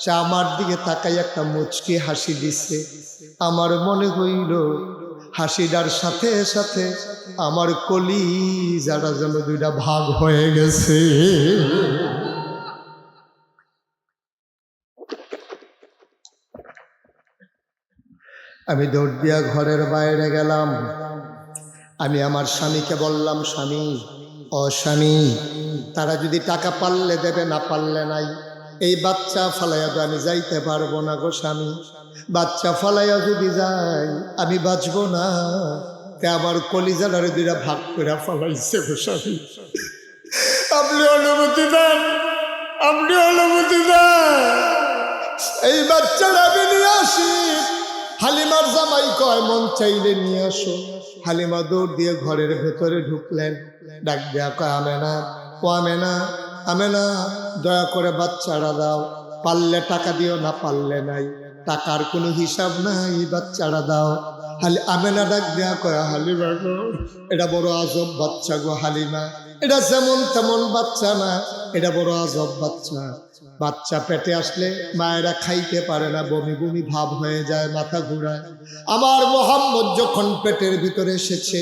সে আমার দিকে তাকাই একটা মুচকি হাসি দিছে। আমার মনে হইল হাসিটার সাথে সাথে আমার কলিজাটা যেন দুইটা ভাগ হয়ে গেছে। আমি দৌড় দিয়া ঘরের বাইরে গেলাম। আমি আমার স্বামীকে বললাম, স্বামী, ও স্বামী, তারা যদি টাকা পারলে দেবে, না পারলে নাই। এই বাচ্চা ফালাইয়া তো আমি যাইতে পারবো না গো স্বামী, বাচ্চা ফালাইয়া যদি যাই আমি বাঁচবো না। তে আমার কলিজাটারে দুইটা ভাগ করে ফালাইছে গো স্বামী, আপনি অনুমতি দেন, আপনি অনুমতি দেন, এই বাচ্চাটা আমি নিয়ে আসি। হালিমার জামাই কয়, মন চাইলে নিয়ে আসো। হালিমা দৌড় দিয়ে ঘরের ভেতরে ঢুকলেন, ডাক দেয়া কয়, আমেনা, ও আমেনা, আমেনা, দয়া করে বাচ্চারা দাও, পারলে টাকা দিও, না পারলে নাই, টাকার কোনো হিসাব নাই, বাচ্চারা দাও। আমেনা ডাক দেয়া কয়, হালিমা গো, এটা বড় আজব বাচ্চা গো হালিমা, এটা যেমন তেমন বাচ্চা না, এটা বড় আজব বাচ্চা। বাচ্চা পেটে আসলে মায়েরা খাইতে পারে না, বমি বমি ভাব হয়ে যায়, মাথা ঘুরায়। আমার মোহাম্মদ যখন পেটের ভিতরে এসেছে,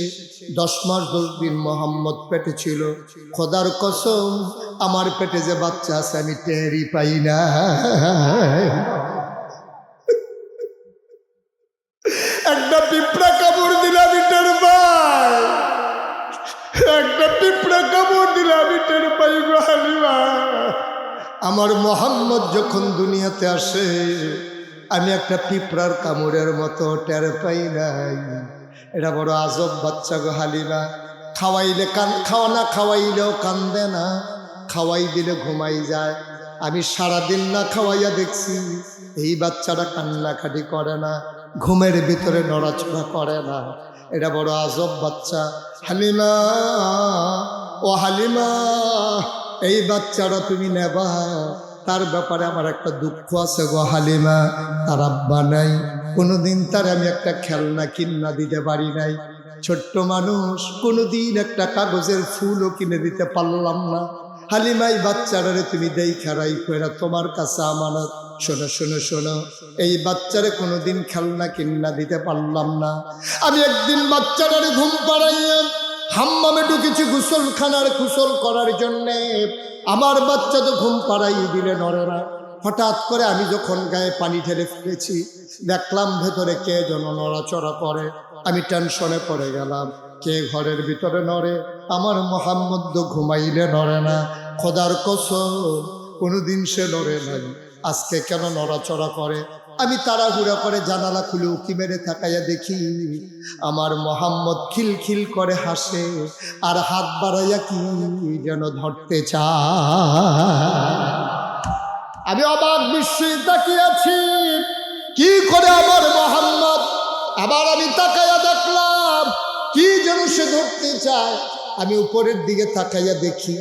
10 মাস 10 দিন মোহাম্মদ পেটে ছিল, খোদার কসম আমার পেটে যে বাচ্চা আছে আমি টেরই পাই না। একটা পিঁপড়া কামড় দিলে আমি টের পাই, একটা পিঁপড়া কামড় দিলে আমি টের পাই গো হালিমা। আমার মোহাম্মদ যখন দুনিয়াতে আসে আমি একটা পিঁপড়ার কামড়ের মতো টের পাই নাই। এটা বড় আজব বাচ্চা গো হালিমা। খাওয়াইলে খাওয়া না খাওয়াইলেও কান্দে না, খাওয়াই দিলে ঘুমাই যায়। আমি সারাদিন না খাওয়াইয়া দেখছি এই বাচ্চাটা কান্নাকাটি করে না, ঘুমের ভিতরে নড়াচড়া করে না। এটা বড় আজব বাচ্চা। হালিমা, ও হালিমা, এই বাচ্চাটা তুমি নেবা, তার ব্যাপারে আমার একটা দুঃখ আছে গো হালিমা। তার আব্বা নাই, কোনোদিন তার আমি একটা খেলনা কিনা দিতে পারি নাই। ছোট্ট মানুষ, কোনোদিন একটা কাগজের ফুলও কিনে দিতে পারলাম না। হালিমাই বাচ্চাটারে তুমি দেখা রাইখো, এরা তোমার কাছে আমানত। শোনো শোনো শোনো, এই বাচ্চারে কোনোদিন খেলনা কিনা দিতে পারলাম না। আমি একদিন বাচ্চাটারে ঘুম পাড়াইয়া হাম্মামে ঢুকেছি গোসলখানার গোসল করার জন্যে। আমার বাচ্চা তো ঘুম পাড়াই দিলে নড়ে না। হঠাৎ করে আমি যখন গায়ে পানি ঢেলে ফেলেছি, দেখলাম ভেতরে কে যেন নড়াচড়া করে। আমি টেনশনে পড়ে গেলাম, কে ঘরের ভিতরে নড়ে? আমার মোহাম্মদ তো ঘুমাইলে নড়ে না। খোদার কসম কোনোদিন সে নড়ে নাই, আজকে কেন নড়াচড়া করে? আমি তাড়াহুড়া করে জানালা খুলে উকি মেরে তাকাইয়া দেখি আমার মোহাম্মদ খিলখিল করে হাসে আর হাত বাড়াইয়া কি যেন ধরতে চায়। আমি অবাক বিস্ময়ে তাকিয়ে আছি, কি করে আমার মোহাম্মদ? আবার আমি তাকাইয়া দেখলাম কি যেন সে ধরতে চায়, আমি উপরের দিকে তাকাইয়া দেখি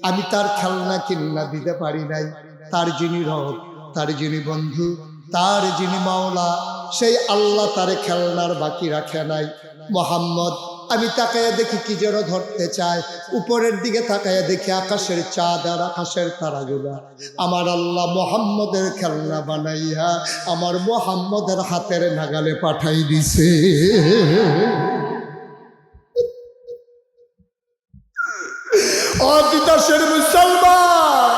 আমি তার খেলনা কিল্লা দিতে পারি নাই। তার যিনি রব, তার যিনি বন্ধু, তার যিনি মাওলা, সেই আল্লাহ তার খেলনার বাকি রাখে নাই। মোহাম্মদ আমি তাকাইয়া দেখি কি যেন ধরতে চায়, উপরের দিকে তাকাইয়া দেখি আকাশের চাঁদ আর আকাশের তারাগুলা আমার আল্লাহ মোহাম্মদের খেলনা বানাইয়া আমার মোহাম্মদের হাতের নাগালে পাঠাই দিছে। অবিদাসের মুসলমান,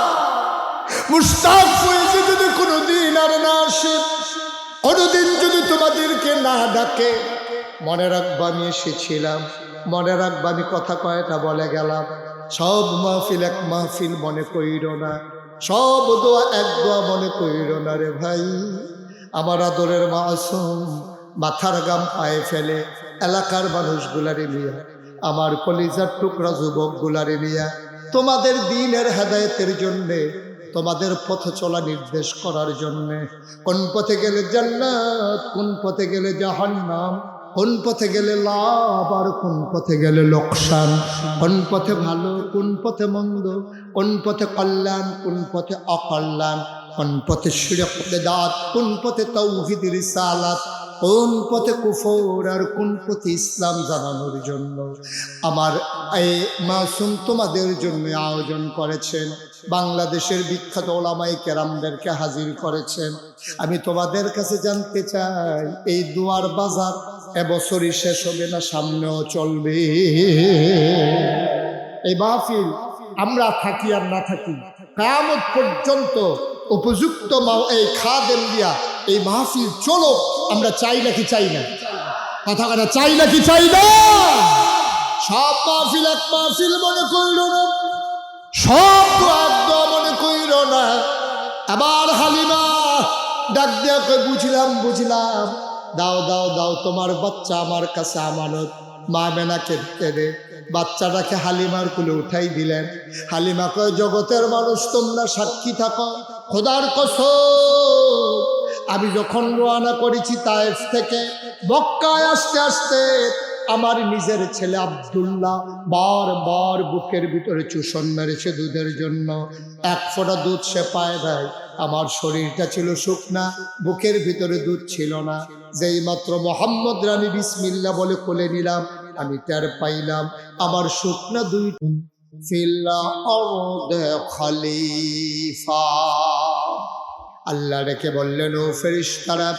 মুস্তাক হয়েছে যদি কোনোদিন আর না আসে, কোনোদিন যদি তোমাদেরকে না ডাকে, মনে রাখবা আমি এসেছিলাম, মনে রাখবা আমি কথা কয়টা বলে গেলাম। সব মাহফিল এক মাহফিল মনে কইর না, সব দোয়া এক দোয়া মনে কইর না রে ভাই। আমার আদরের মাসুম মাথার গাম পায়ে ফেলে এলাকার মানুষগুলারে নিয়া, আমার কলিজার টুকরা যুবকগুলারে নিয়া তোমাদের দ্বীনের হেদায়েতের জন্যে, তোমাদের পথ চলা নির্দেশ করার জন্যে, কোন পথে গেলে জান্নাত, কোন পথে গেলে জাহান্নাম, কোন পথে গেলে লাভ আর কোন পথে গেলে লোকসান, কোন পথে ভালো কোন পথে মন্দ, কোন পথে কল্যাণ কোন পথে অকল্যাণ, কোন পথে শিরক বিদআত কোন পথে তাওহীদ রিসালাত, কোন পথে কুফর আর কোন পথে ইসলাম জানানোর জন্য আমার এই মাসুম তোমাদের জন্য আয়োজন করেছেন। বাংলাদেশের বিখ্যাত ওলামায়ে কেরামদেরকে হাজির করেছেন। আমি তোমাদের কাছে জানতে চাই, এই দুয়ার বাজার এবছরই শেষ হবে না সামনেও চলবে? এই মাহফিল আমরা থাকি আর না থাকি, কিয়ামত পর্যন্ত উপযুক্ত এই খাদেম দিয়া এই মাহফিল চলো, আমরা চাই নাকি চাই না? কথা কথা চাই নাকি চাই না? সব মাহফিল এক মাহফিল মনে কইল না, সব দোয়া মনে কইল না। আবার হালিমা ডাক দিয়া কই, বুঝলাম বুঝলাম, দাও দাও দাও, তোমার বাচ্চা আমার কাছে আমানত, মা মেনাকে দে। বাচ্চাটাকে হালিমার কুলে উঠাই দিলেন। হালিমা কয়, জগতের মানুষ তোমরা সাক্ষী থাকো, খোদার কসম আমি যখন রওনা করেছি তায়েফ থেকে মক্কায় আসতে আসতে আমার নিজের ছেলে আব্দুল্লাহ বারবার বুকের ভিতরে চুষণ মেরেছে দুধের জন্য, এক ফোঁটা দুধ সে পায় নাই। আমার শরীরটা ছিল শুকনা, বুকের ভিতরে দুধ ছিল না। যেই মাত্র মোহাম্মদ রানী বিসমিল্লাহ বলে কোলে নিলাম, আমি টের পাইলাম আমার শুকনা দুই ফিল আরদে খলিফা। আল্লাহ রেখে বললেন, ও ফেরেশতারা,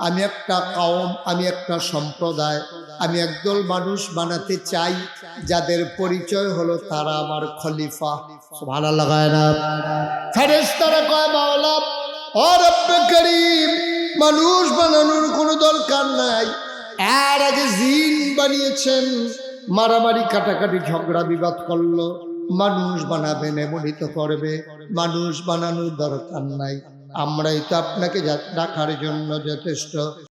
আমি একটা কওম, আমি একটা সম্প্রদায়, আমি একদল মানুষ বানাতে চাই যাদের পরিচয় হলো তারা আমার খলিফা। সুবহানাল্লাহ। ফেরেশতারা কয়, মাওলা ও রব্বে করিম, মানুষ বানানোর কোনো দরকার নাই, এর আগে জিন বানিয়েছেন, মারামারি কাটাকাটি ঝগড়া বিবাদ করলো, মানুষ বানাবেন এমনই তো করবে, মানুষ বানানোর দরকার নাই, আমরাই তো আপনাকে ডাকার জন্য যথেষ্ট।